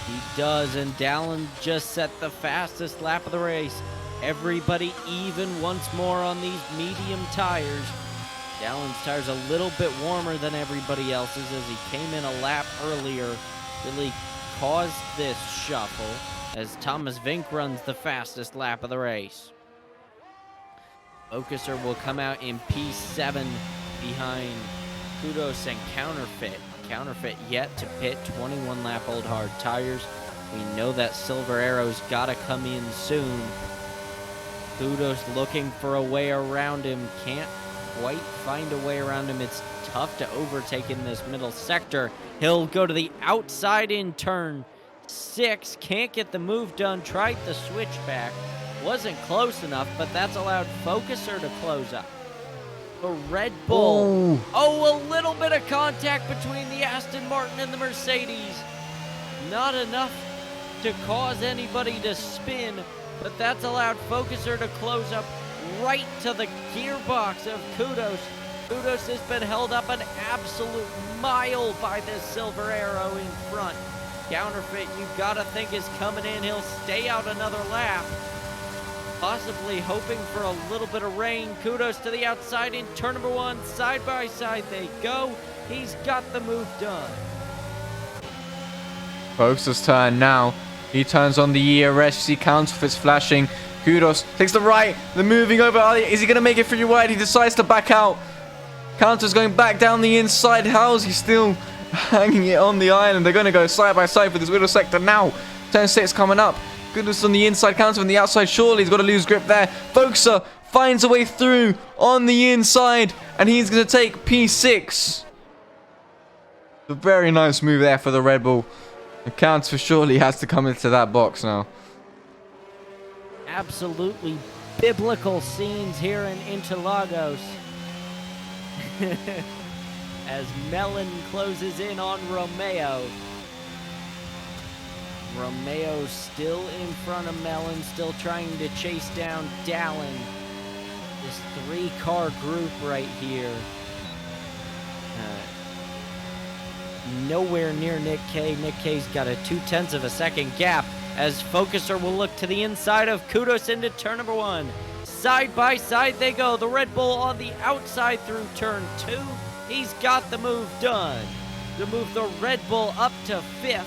He does, and Dallin just set the fastest lap of the race. Everybody even once more on these medium tires. Dallin's tires a little bit warmer than everybody else's as he came in a lap earlier. Really caused this shuffle as Thomas Vink runs the fastest lap of the race. Focuser will come out in P7 behind Kudos and Counterfeit. Counterfeit yet to pit, 21 lap old hard tires. We know that Silver Arrow's gotta come in soon. Kudos looking for a way around him, can't quite find a way around him. It's tough to overtake in this middle sector. He'll go to the outside in turn 6. Can't get the move done. Tried the switchback. Wasn't close enough, but that's allowed Focuser to close up. The Red Bull. Oh, a little bit of contact between the Aston Martin and the Mercedes. Not enough to cause anybody to spin, but that's allowed Focuser to close up right to the gearbox of Kudos. Kudos has been held up an absolute mile by this Silver Arrow in front. Counterfeit, you gotta think, is coming in. He'll stay out another lap, possibly hoping for a little bit of rain. Kudos to the outside in turn number 1. Side by side they go. He's got the move done. Focuser's turn now. He turns on the ERS. You see Counterfeit's flashing. Kudos takes the right. They're moving over. Is he going to make it through wide? He decides to back out. Counter's going back down the inside. How is he still hanging it on the island? They're going to go side by side for this middle sector now. Turn 6 coming up. Kudos on the inside. Counter on the outside. Surely he's got to lose grip there. Focuser finds a way through on the inside, and he's going to take P6. A very nice move there for the Red Bull. The Counter surely has to come into that box now. Absolutely biblical scenes here in Interlagos. As Melon closes in on Romeo. Romeo still in front of Melon, still trying to chase down Dallin. This 3-car group right here. Nowhere near Nick K. Nick K's got a 0.2 of a second gap as Focuser will look to the inside of Kudos into turn number 1. Side by side they go. The Red Bull on the outside through turn 2. He's got the move done to move the Red Bull up to 5th.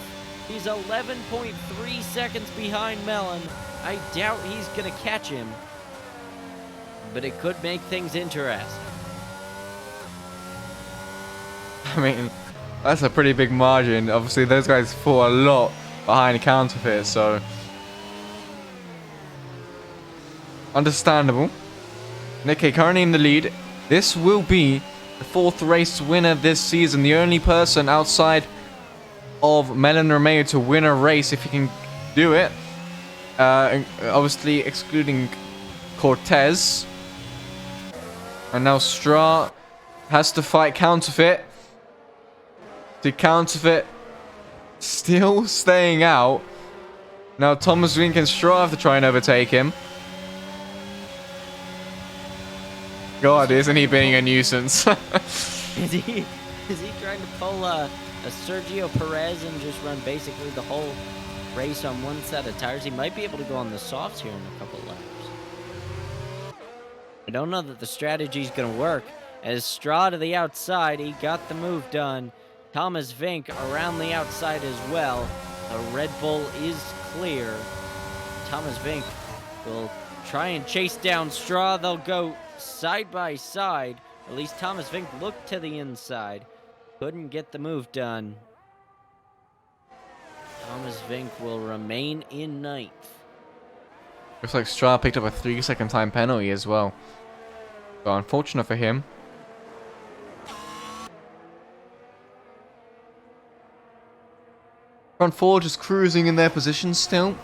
He's 11.3 seconds behind Melon. I doubt he's going to catch him, but it could make things interesting. I mean, that's a pretty big margin. Obviously, those guys fall a lot behind Counterfeit, so understandable. Nick K currently in the lead. This will be the 4th race winner this season. The only person outside of Melon Romeo to win a race, if he can do it. Obviously excluding Cortez. And now Stra has to fight Counterfeit. The Counterfeit still staying out. Now Thomas Wink and Stra have to try and overtake him. God, isn't he being a nuisance? Is he trying to pull a Sergio Perez and just run basically the whole race on one set of tires? He might be able to go on the softs here in a couple laps. I don't know that the strategy's going to work. As Stra to the outside, he got the move done. Thomas Vink around the outside as well. The Red Bull is clear. Thomas Vink will try and chase down Stra. They'll go side by side. At least Thomas Vink looked to the inside. Couldn't get the move done. Thomas Vink will remain in ninth. Looks like Stra picked up a 3-second time penalty as well. So unfortunate for him. Front four just cruising in their position still.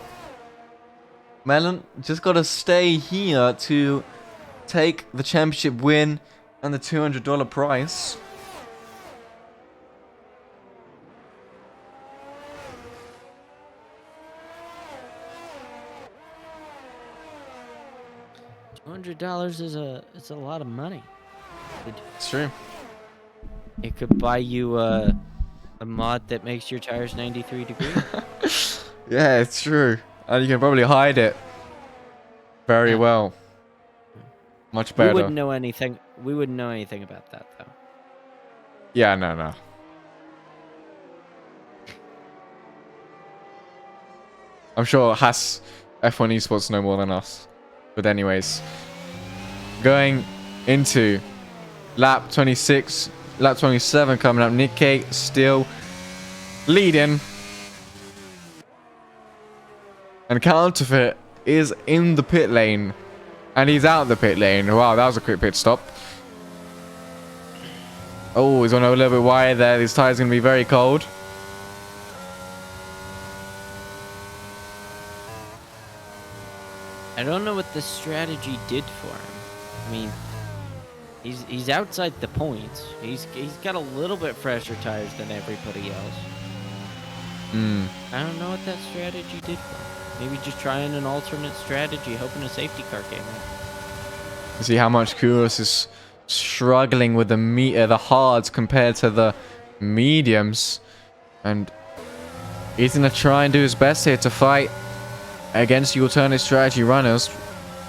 Melon just got to stay here to take the championship win and the $200 prize. $200 is a lot of money. It's true. It could buy you a mod that makes your tires 93 degrees. Yeah, it's true. And you can probably hide it very well. Much better. We wouldn't know anything. We wouldn't know anything about that, though. Yeah, no. I'm sure Haas F1 Esports know more than us. But anyways, going into lap 26, lap 27 coming up. Nick K still leading. And Counterfeit is in the pit lane. And he's out the pit lane. Wow, that was a quick pit stop. Oh, he's on a little bit wide there. These tires are going to be very cold. I don't know what the strategy did for him. I mean, he's outside the points. He's got a little bit fresher tires than everybody else. I don't know what that strategy did for him. Maybe just trying an alternate strategy, hoping a safety car came in. See how much Kuros is struggling with the hards compared to the mediums, and he's gonna try and do his best here to fight against the alternate strategy runners.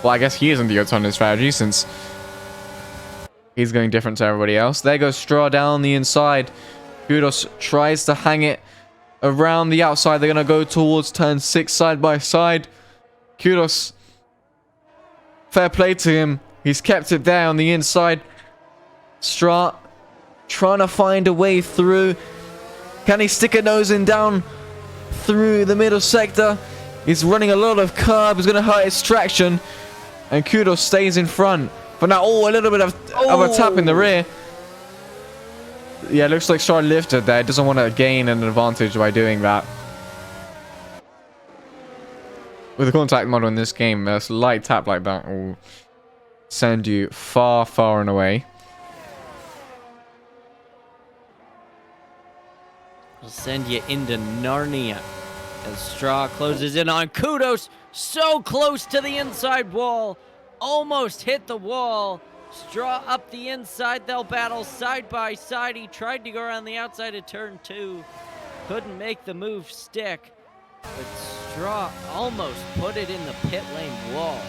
Well, I guess he isn't the alternate strategy since he's going different to everybody else. There goes Stra down the inside. Kudos tries to hang it around the outside. They're gonna go towards turn 6 side by side. Kudos, fair play to him. He's kept it there on the inside. Stra trying to find a way through. Can he stick a nose in down through the middle sector? He's running a lot of curb. He's going to hurt his traction. And Kudos stays in front. But now, a little bit of a tap in the rear. Yeah, looks like Stra lifted there. Doesn't want to gain an advantage by doing that. With the contact model in this game, a slight tap like that will send you far, far and away. Will send you into Narnia. As Stra closes in on Kudos. So close to the inside wall. Almost hit the wall. Stra up the inside. They'll battle side by side. He tried to go around the outside of turn 2. Couldn't make the move stick. But Stra almost put it in the pit lane wall.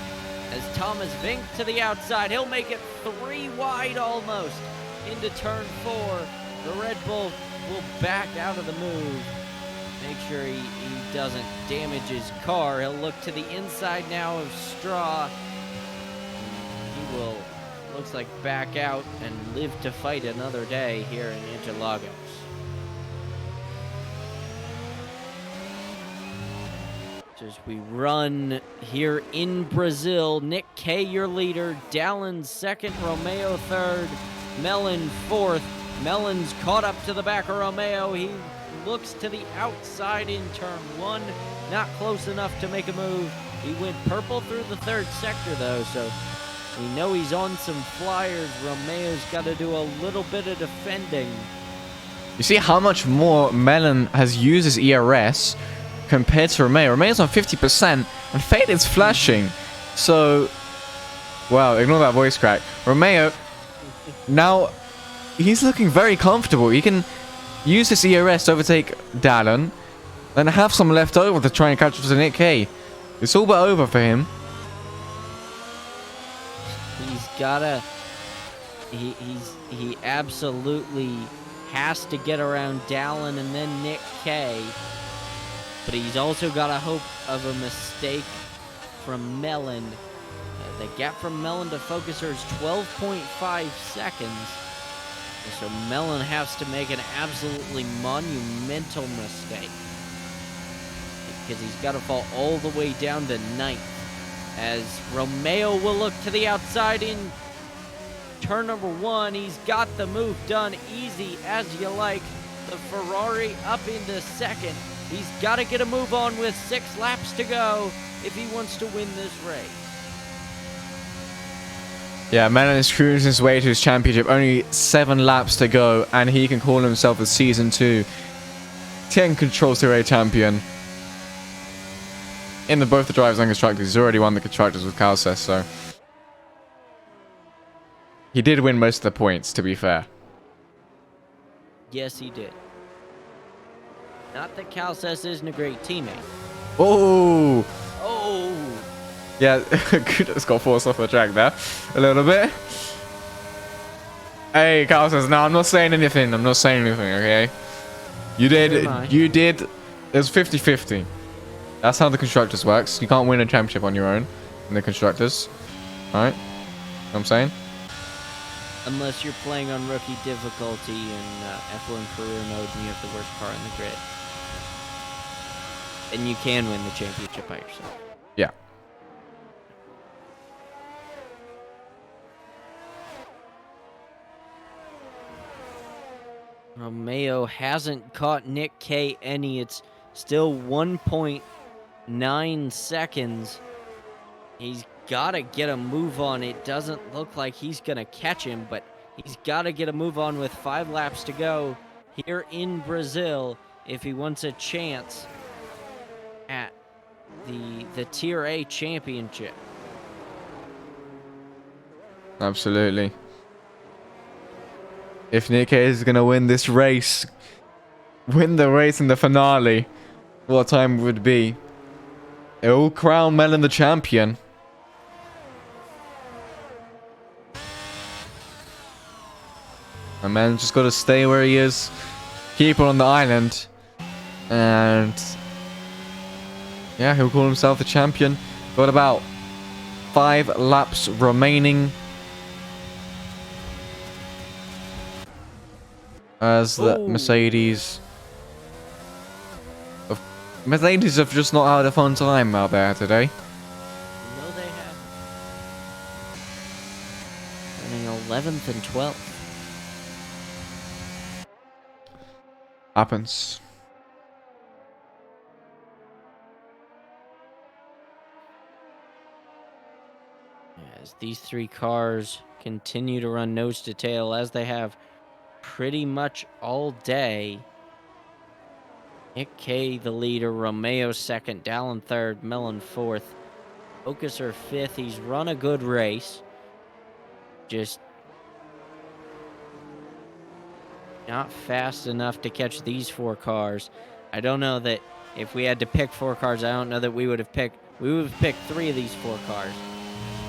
As Thomas Vink to the outside. He'll make it 3 wide almost into turn 4. The Red Bull will back out of the move. Make sure he doesn't damage his car. He'll look to the inside now of Stra. He will, looks like, back out and live to fight another day here in Interlagos. As we run here in Brazil, Nick K, your leader, Dallin second, Romeo third, Melon fourth. Melon's caught up to the back of Romeo. He looks to the outside in turn 1. Not close enough to make a move. He went purple through the third sector, though, so we know he's on some flyers. Romeo's got to do a little bit of defending. You see how much more Melon has used his ERS compared to Romeo. Romeo's on 50%, and Fade is flashing. So, wow, ignore that voice crack. Romeo, now, he's looking very comfortable. He can use his ERS to overtake Dallin, then have some left over to try and catch up to Nick K. It's all but over for him. He's gotta. He absolutely has to get around Dallin and then Nick K. But he's also got a hope of a mistake from Melon. The gap from Melon to Focuser is 12.5 seconds. So Melon has to make an absolutely monumental mistake, because he's got to fall all the way down to 9th. As Romeo will look to the outside in turn number 1. He's got the move done easy as you like. The Ferrari up into 2nd. He's got to get a move on with 6 laps to go if he wants to win this race. Yeah, Melon is cruising his way to his championship. Only 7 laps to go, and he can call himself a Season 2 10 Control Series champion. In both the drivers and constructors. He's already won the constructors with Calces, so he did win most of the points, to be fair. Yes, he did. Not that Calces isn't a great teammate. Oh! Oh! Yeah, Kudos got forced off the track there a little bit. Hey, Calces, no, I'm not saying anything. I'm not saying anything, okay? You did. It was 50-50. That's how the constructors works. You can't win a championship on your own in the constructors. Alright? Know what I'm saying? Unless you're playing on rookie difficulty in F1 career mode and you have the worst car in the grid. And you can win the championship by yourself. Yeah. Romeo hasn't caught Nick K any. It's still 1.9 seconds. He's got to get a move on. It doesn't look like he's going to catch him, but he's got to get a move on with 5 laps to go here in Brazil if he wants a chance at the Tier A championship. Absolutely. If Nick is going to win this race, win the race in the finale, what time would it be? It will crown Melon the champion. And Melon just got to stay where he is, keep it on the island, and yeah, he'll call himself the champion. Got about 5 laps remaining. As the Mercedes have just not had a fun time out there today. No, they have. Running 11th and 12th. Happens. As these 3 cars continue to run nose to tail, as they have pretty much all day. Nick K the leader, Romeo second, Dallin third, Melon fourth, Focuser fifth. He's run a good race. Just not fast enough to catch these 4 cars. I don't know that if we had to pick 4 cars, I don't know that we would have picked 3 of these 4 cars.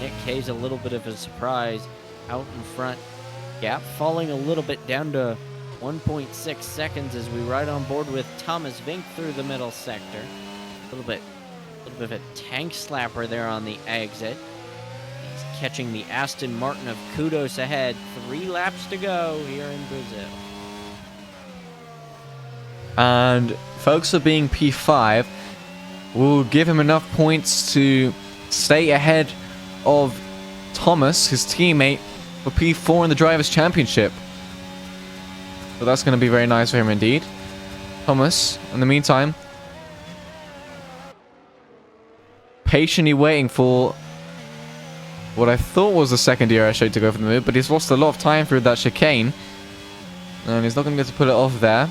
Nick K's a little bit of a surprise out in front. Gap falling a little bit down to 1.6 seconds as we ride on board with Thomas Vink through the middle sector. A little bit of a tank slapper there on the exit. He's catching the Aston Martin of Kudos ahead. 3 laps to go here in Brazil. And Focuser being P5 will give him enough points to stay ahead of Thomas, his teammate, for P4 in the Drivers' Championship. So that's going to be very nice for him indeed. Thomas, in the meantime, patiently waiting for what I thought was the second DRS shade to go for the move, but he's lost a lot of time through that chicane. And he's not going to get to pull it off there.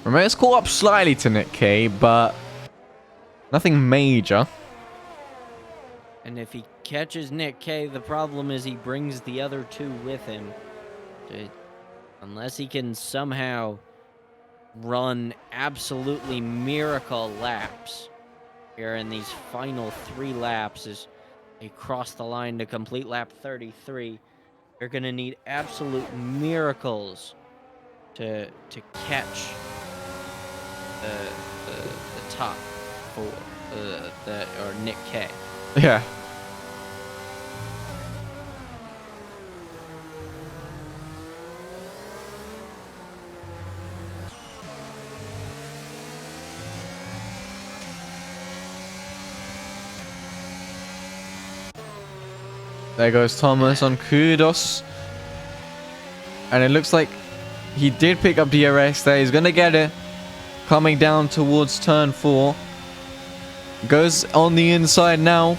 Romeo's caught up slightly to Nick K, but nothing major. And if he catches Nick K, the problem is he brings the other two with him. Unless he can somehow run absolutely miracle laps here in these final 3 laps as they cross the line to complete lap 33. They're going to need absolute miracles to catch the top 4, or Nick K. Yeah. There goes Thomas on Kudos. And it looks like he did pick up DRS there. He's going to get it. Coming down towards turn 4. Goes on the inside now.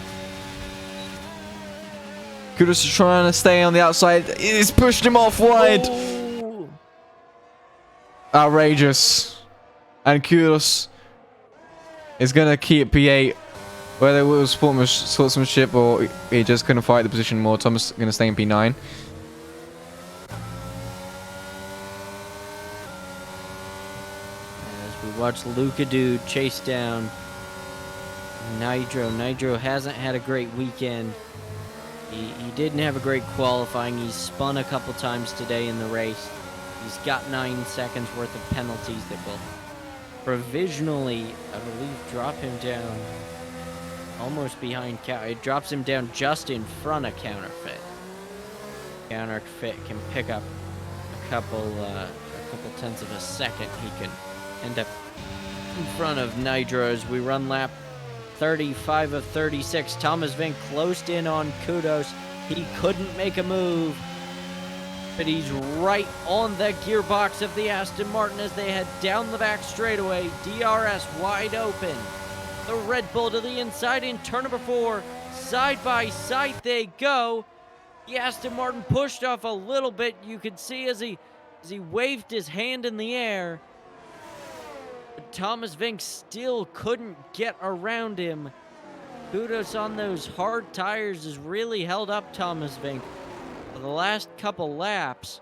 Kudos is trying to stay on the outside. He's pushed him off wide. Oh. Outrageous. And Kudos is going to keep P8. Whether it was sportsmanship or he just couldn't fight the position more. Thomas going to stay in P9. As we watch Luca Dude chase down Nitro. Nitro hasn't had a great weekend. He didn't have a great qualifying. He's spun a couple times today in the race. He's got 9 seconds worth of penalties that will provisionally, I believe, drop him down almost behind. It drops him down just in front of Counterfeit. Counterfeit can pick up a couple tenths of a second. He can end up in front of Nitro as we run lap 35 of 36. Thomas Vink closed in on Kudos. He couldn't make a move, but he's right on the gearbox of the Aston Martin as they head down the back straightaway. DRS wide open. The Red Bull to the inside in turn number 4. Side by side they go. The Aston Martin pushed off a little bit. You could see as he waved his hand in the air. But Thomas Vink still couldn't get around him. Kudos on those hard tires has really held up Thomas Vink for the last couple laps.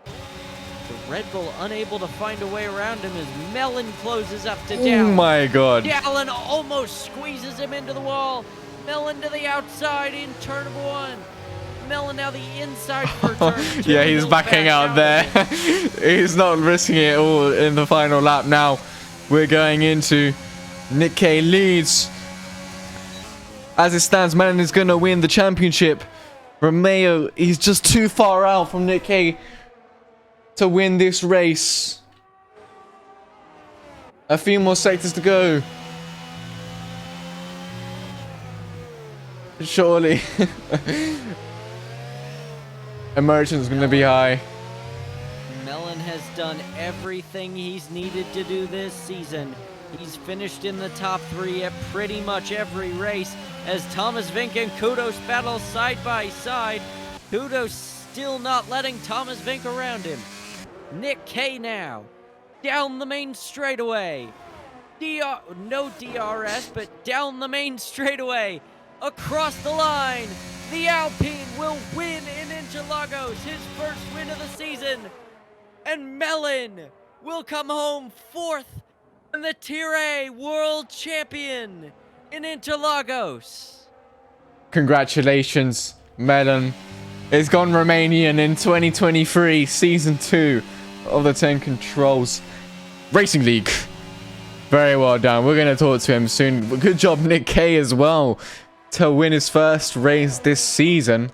The Red Bull unable to find a way around him as Mellon closes up to Dallin. Oh my god. Dallin almost squeezes him into the wall. Mellon to the outside in turn 1. Mellon now the inside for turn 2. Yeah, he's backing out there. He's not risking it all in the final lap now. We're going into Nick K leads. As it stands, Mellon is going to win the championship. Romeo, he's just too far out from Nick K to win this race. A few more sectors to go. Surely. Emergence is going to be high. Mellon has done everything he's needed to do this season. He's finished in the top 3 at pretty much every race as Thomas Vink and Kudos battle side by side. Kudos still not letting Thomas Vink around him. Nick K now down the main straightaway. No DRS, but down the main straightaway. Across the line, the Alpine will win in Interlagos, his first win of the season. And Mellon will come home 4th and the Tier A World Champion in Interlagos. Congratulations, Mellon. It's gone Romanian in 2023, Season 2 of the 10 Controls Racing League. Very well done. We're going to talk to him soon. Good job, Nick K, as well, to win his first race this season.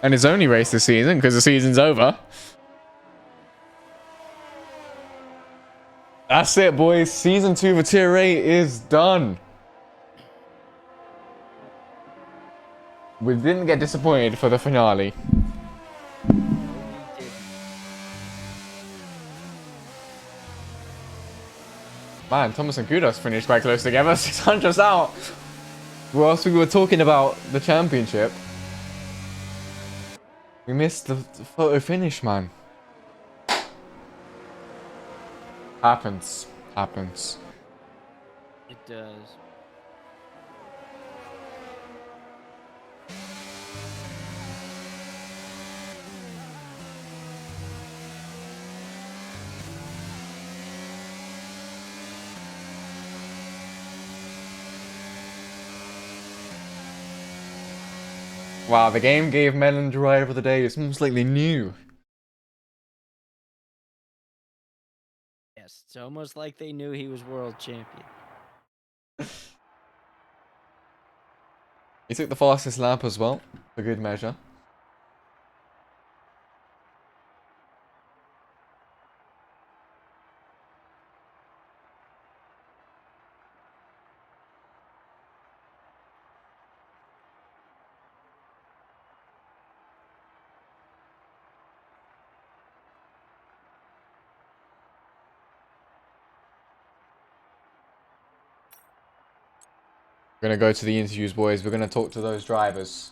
And his only race this season, because the season's over. That's it, boys. Season 2 for Tier A is done. We didn't get disappointed for the finale. No, we didn't. Man, Thomas and Kudos finished quite close together. 600's out. Whilst we were talking about the championship, we missed the photo finish, man. Happens. Happens. It does. Wow, the game gave Melon Driver of the Day. It's almost like they knew. Yes, it's almost like they knew he was world champion. He took the fastest lap as well, for good measure. We're gonna go to the interviews, boys. We're gonna talk to those drivers.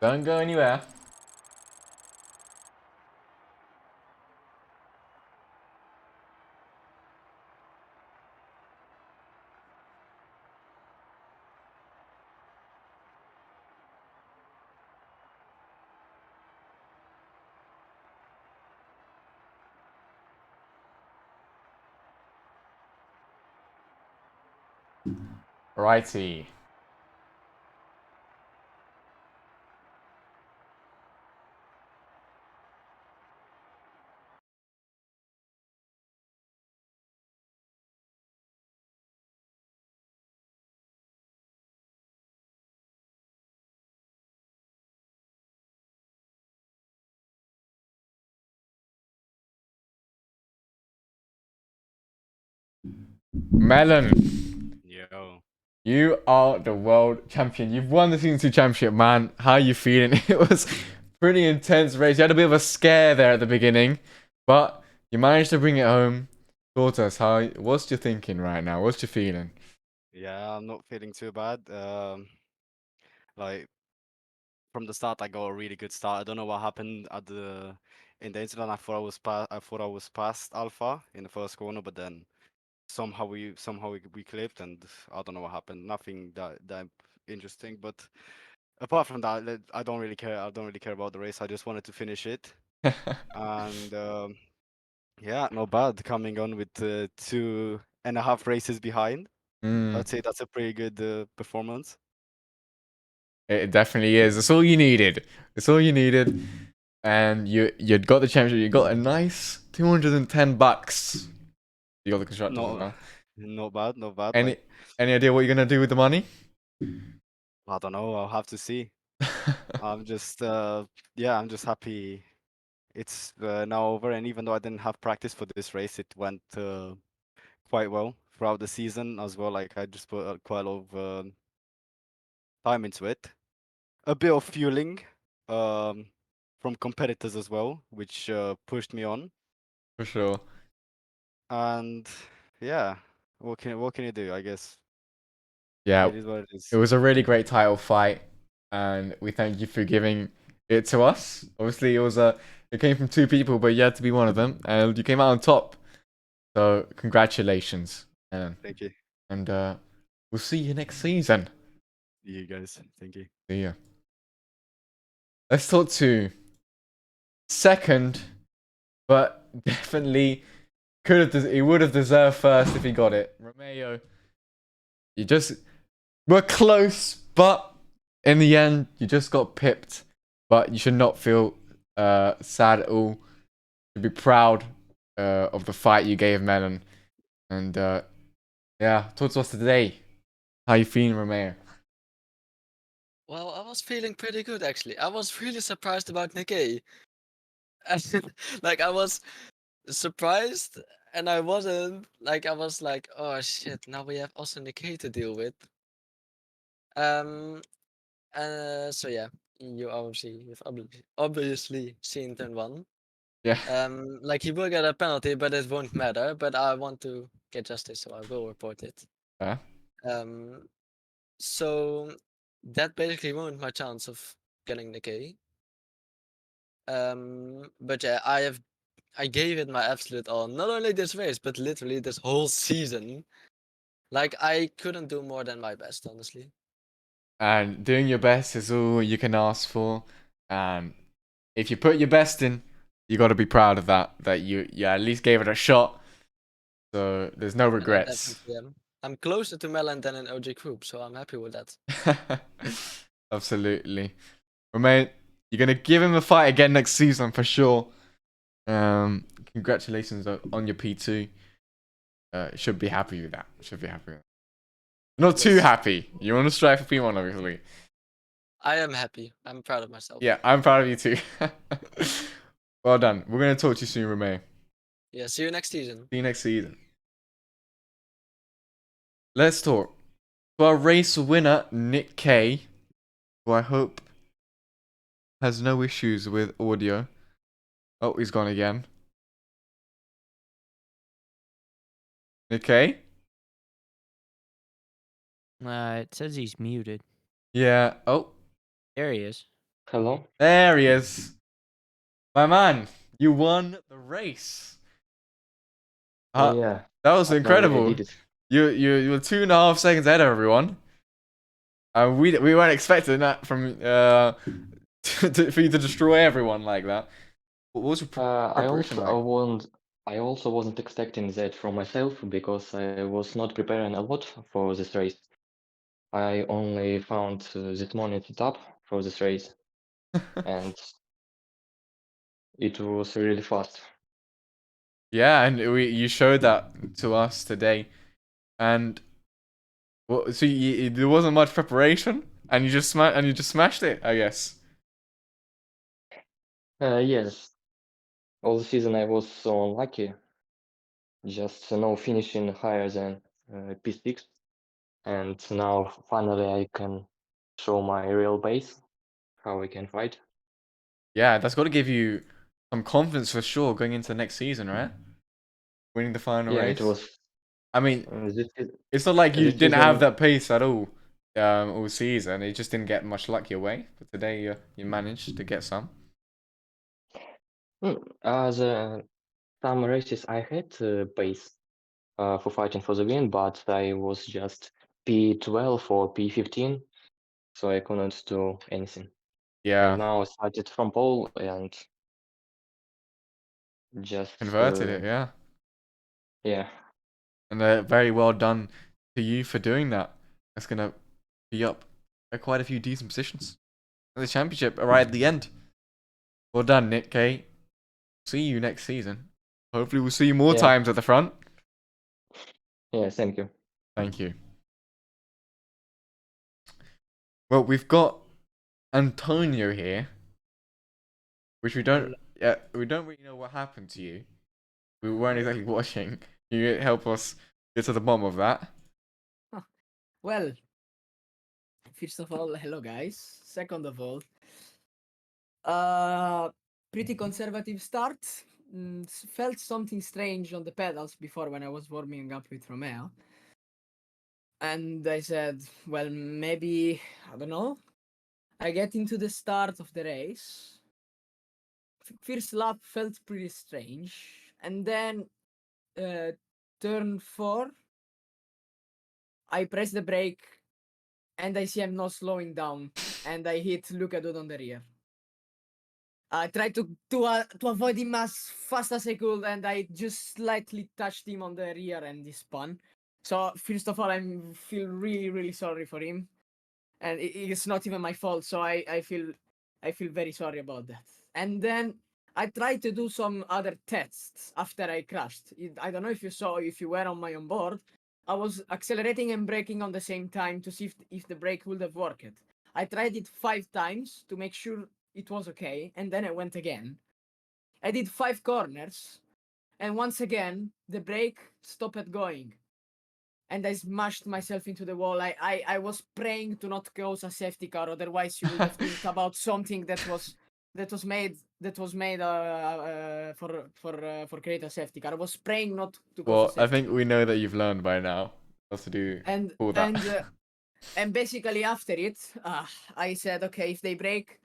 Don't go anywhere. Righty. Melon, Yo. you are the world champion. You've won the Season 2 championship, man. How are you feeling? It was pretty intense race. You had a bit of a scare there at the beginning, but you managed to bring it home. Talk to us. What's your thinking right now? What's your feeling? Yeah, I'm not feeling too bad. Like from the start, I got a really good start. I don't know what happened at the in the incident. I thought I was past Alpha in the first corner, but then somehow we clipped, and I don't know what happened. Nothing that interesting, but apart from that, I don't really care. I don't really care about the race. I just wanted to finish it, and yeah, not bad. Coming on with 2.5 races behind. Mm, I'd say that's a pretty good performance. it definitely is. That's all you needed. That's all you needed. And you'd got the championship. You got a nice $210. You got the constructors as No, well. not bad, not bad. Any Like, any idea what you're gonna do with the money? I don't know. I'll have to see. I'm just, yeah, I'm just happy it's now over. And even though I didn't have practice for this race, it went quite well throughout the season as well. Like, I just put quite a lot of time into it. A bit of fueling um, from competitors as well, which pushed me on. For sure. And yeah, what can you do? I guess Yeah, it is what it it is. was a really great title fight, and we thank you for giving it to us. Obviously, it came from two people, but you had to be one of them, and you came out on top. So congratulations, Ellen. Thank you. And we'll see you next season. You guys. Thank you. See ya. Let's talk to second, but definitely he would have deserved first if he got it. Romeo, you just were close, but in the end, you just got pipped. But you should not feel sad at all. You should be proud of the fight you gave Melon. And yeah, talk to us today. How you feeling, Romeo? Well, I was feeling pretty good actually. I was really surprised about Nikkei. As in, like I was surprised and I wasn't like I was like, oh shit, now we have also Nikkei to deal with. Um So yeah, you've obviously seen turn 1. Yeah. Like he will get a penalty, but it won't matter. But I want to get justice, so I will report it. Yeah. So that basically ruined my chance of getting the K. But yeah, I gave it my absolute all. Not only this race, but literally this whole season. Like I couldn't do more than my best, honestly. And doing your best is all you can ask for. And if you put your best in, you got to be proud of that. That you at least gave it a shot. So there's no And I regrets. definitely am. I'm closer to Melon than an OG group, so I'm happy with that. Absolutely. Well, mate, you're gonna give him a fight again next season for sure. Congratulations on your P2. Should be happy with that. Should be happy with that. Not too Yes. happy. You want to strive for P1, obviously. I am happy. I'm proud of myself. Yeah, I'm proud of you too. Well done. We're gonna talk to you soon, Romeo. Yeah, see you next season. See you next season. Let's talk to our race winner, Nick K, who I hope has no issues with audio. Oh, he's gone again. Nick K? It says he's muted. Yeah. Oh, There he is. Hello? there he is. My man, you won the race. Yeah, That was finally I incredible. did it. You were 2.5 seconds ahead of everyone. We weren't expecting that from for you to destroy everyone like that. What was your preparation like? I also wasn't expecting that from myself because I was not preparing a lot for this race. I only found this morning setup for this race, and it was really fast. Yeah, and you showed that to us today, and so there wasn't much preparation, and you just smashed it, I guess. Yes, all the season I was so unlucky, just no finishing higher than P6, and now finally I can show my real base, how I can fight. Yeah, that's got to give you some confidence for sure going into the next season, right? Winning the final Yeah, race. it was I mean, this is it's not like you this didn't have season. that pace at all season. It just didn't get much luck your way. But today you managed to get some. The some races I had pace for fighting for the win, but I was just P12 or P15, so I couldn't do anything. Yeah, And now I started from pole and just converted it. Yeah, yeah. and very well done to you for doing that. That's gonna be up quite a few decent positions in the championship right at the end. Well done, Nick K. See you next season. Hopefully, we'll see you more Yeah. times at the front. Yeah, thank you. Thank you. Well, we've got Antonio here, which we don't really know what happened to you. We weren't exactly watching. Can you help us get to the bottom of that? Well, first of all, hello guys. Second of all, pretty conservative start. Felt something strange on the pedals before when I was warming up with Romeo. And I said, well, maybe, I don't know. I get into the start of the race. First lap felt pretty strange. And then turn 4, I press the brake and I see I'm not slowing down. And I hit Luca Dud on the rear. I tried to avoid him as fast as I could, and I just slightly touched him on the rear and he spun. So first of all, I feel really sorry for him, and it's not even my fault. So I feel very sorry about that. And then I tried to do some other tests after I crashed. I don't know if you saw, if you were on my onboard. I was accelerating and braking on the same time to see if the brake would have worked. I tried it 5 times to make sure it was okay, and then I went again. I did 5 corners, and once again the brake stopped going. and I smashed myself into the wall. I was praying to not close a safety car, otherwise you would have think about something that was made for create a safety car. I was praying not to cause a Well, safety I think car. we know that you've learned by now what to do And for that. and basically after it, I said, okay, if they broke,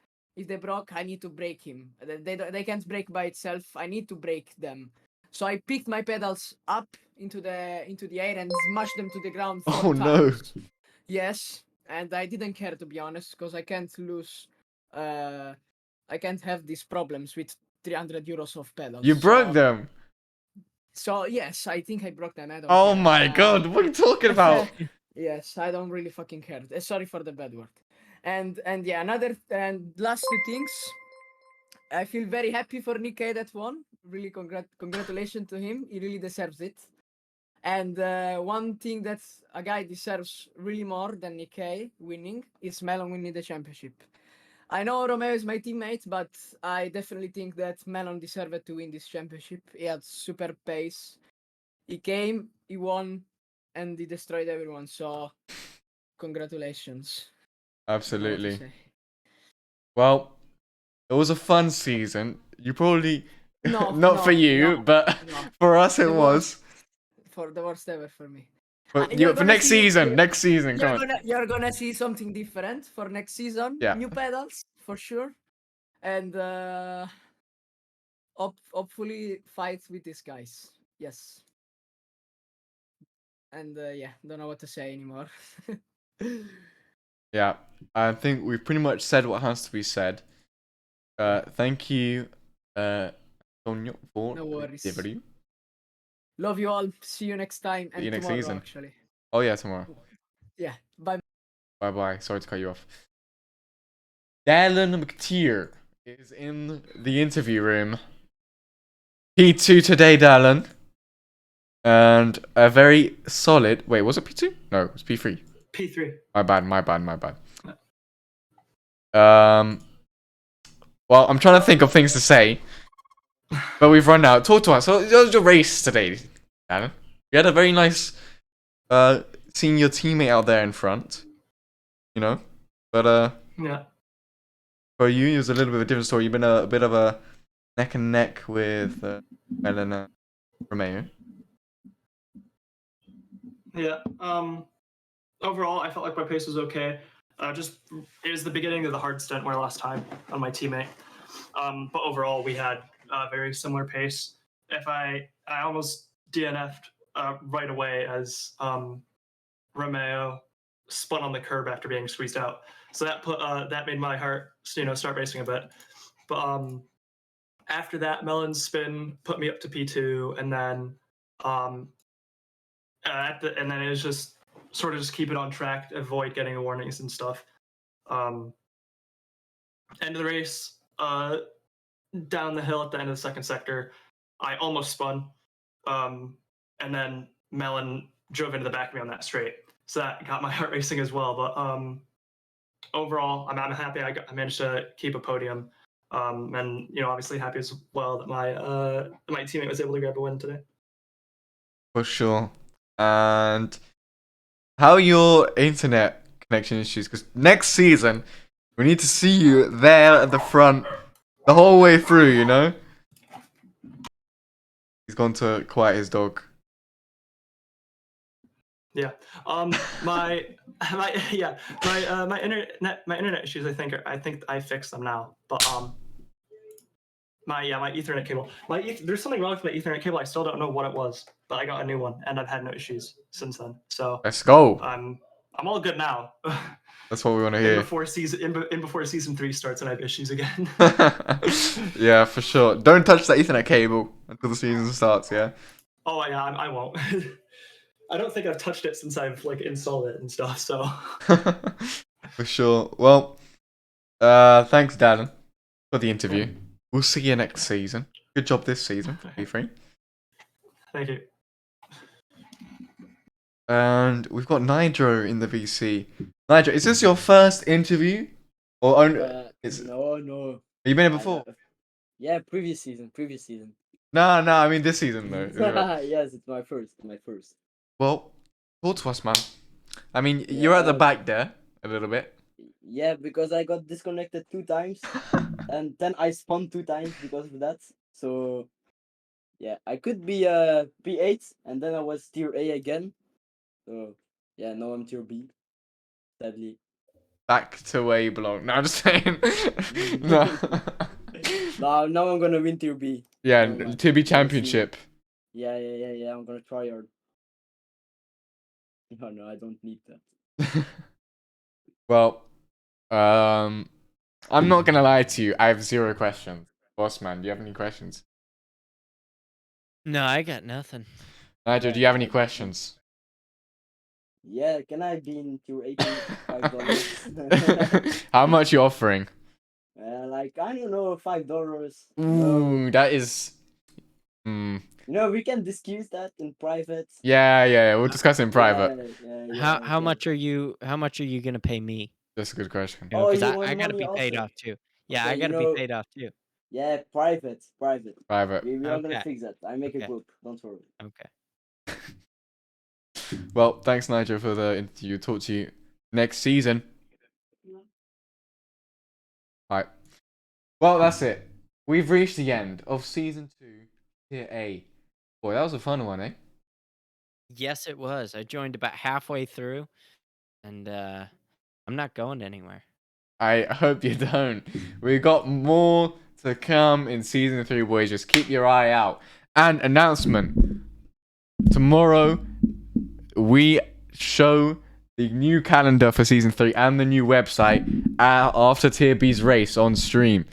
I need to break him. They can't break by itself. I need to break them. So I picked my pedals up into the air and smashed them to the ground 4 Oh, no. times. Yes, and I didn't care, to be honest, because I can't lose. I can't have these problems with 300 euros of pedals. You broke them. So yes, I think I broke them. I don't Oh care. my god, what are you talking about? Yes, I don't really fucking care. Sorry for the bad word. And yeah, another and last 2 things. I feel very happy for Nikkei that won. Really congratulations to him. He really deserves it. And one thing that a guy deserves really more than Nikkei winning is Melon winning the championship. I know Romeo is my teammate, but I definitely think that Melon deserved to win this championship. He had super pace. He came, he won, and he destroyed everyone. So, congratulations. Don't know what to Absolutely. say. Well, it was a fun season. You probably No, not for no, you, no, but no. for us it The was. For the worst ever for me. But You're for gonna next see- season, you're- next season, come on. You're gonna see something different for next season. Yeah. New pedals for sure, and hopefully fight with these guys. Yes. And yeah, don't know what to say anymore. Yeah, I think we've pretty much said what has to be said. Thank you, Antonio, for No the worries. delivery. Love you all. See you next time and See you next tomorrow season. actually. Oh yeah, tomorrow. Yeah. Bye. Bye bye. Sorry to cut you off. Dallin McTeer is in the interview room. P2 today, Dallin. And a very solid. Wait, was it P2? No, it was P3. P3. My bad. Well, I'm trying to think of things to say, but we've run out. Talk to us. So, it was your race today, Dallin. You had a very nice, seeing your teammate out there in front, you know. But Yeah. for you, it was a little bit of a different story. You've been a bit of a neck and neck with Elena Romeo. Yeah. Overall, I felt like my pace was okay. It was the beginning of the hard stunt where last time on my teammate. But overall, we had a very similar pace. I almost DNF'd right away as Romeo spun on the curb after being squeezed out. So that made my heart start racing a bit. But after that, Melon's spin put me up to P2, and then and then it was just sort of just keep it on track, avoid getting warnings and stuff. End of the race, down the hill at the end of the second sector, I almost spun, and then Melon drove into the back of me on that straight, so that got my heart racing as well. But overall, I'm happy I managed to keep a podium, and obviously happy as well that my teammate was able to grab a win today. For sure. And how are your internet connection issues? Because next season, we need to see you there at the front the whole way through, you know? He's gone to quiet his dog. Yeah. My internet issues. I think I fixed them now. But my Ethernet cable. There's something wrong with my Ethernet cable. I still don't know what it was, but I got a new one, and I've had no issues since then. So Let's go. I'm all good now. That's what we want to In hear. before season 3 starts and I have issues again. Yeah, for sure. Don't touch that Ethernet cable until the season starts, yeah? Oh yeah, I won't. I don't think I've touched it since I've installed it and stuff. So For sure. Well, thanks, Darren, for the interview. We'll see you next season. Good job this season, P3. thank you. And we've got Nitro in the VC. Nitro, is this your first interview? Or only, No. have you been here before? Yeah, previous season. No, I mean this season though. Yes, it's my first. Well, Talk to us, man. I mean, you're at the Yeah. back there a little bit. Yeah, because I got disconnected 2 times, and then I spawned 2 times because of that. So yeah, I could be P8, and then I was tier A again. So yeah, now I'm tier B. Sadly. Back to where you belong. No, I'm just saying. No. Now I'm gonna win tier B. Yeah, Never mind. to be We'll see. championship. Yeah. I'm gonna try hard. No, I don't need that. Well, I'm not gonna lie to you. I have 0 questions. Boss man, do you have any questions? No, I got nothing. Nigel, Yeah, do you have any I got questions? Yeah, can I be in tier 80? $5. How much you offering? Like I don't know, $5. Ooh, that is. We can discuss that in private. Yeah. We'll discuss it in private. Yeah, How okay. much are you gonna pay me? That's a good question. You know, Oh, because you I want gotta money be paid also? off too. Yeah, Okay, I gotta be paid off too. Yeah, private. Private. We are gonna Okay. fix that. I make a Okay. group. Don't worry. Okay. Well, thanks, Nigel, for the interview. Talk to you next season. Alright. Well, that's it. We've reached the end of season 2, tier A. Boy, that was a fun one, eh? Yes, it was. I joined about halfway through, and I'm not going anywhere. I hope you don't. We got more to come in season 3, boys. Just keep your eye out. And announcement. Tomorrow, we show the new calendar for season 3 and the new website after Tier B's race on stream.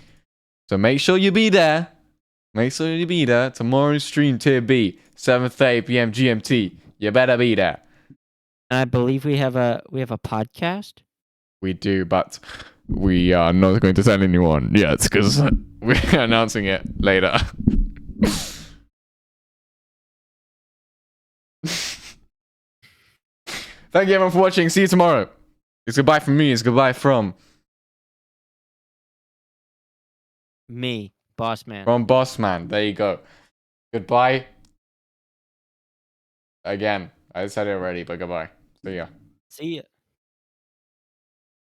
So make sure you be there. Make sure you be there. Tomorrow's stream, Tier B, 7:30 p.m. GMT. You better be there. And I believe we have a podcast. We do, but we are not going to tell anyone yet because we're announcing it later. Thank you everyone for watching. See you tomorrow. It's goodbye from me. It's goodbye from Me, boss man. Boss Man. There you go. Goodbye. Again. I said it already, but goodbye. See ya. See ya.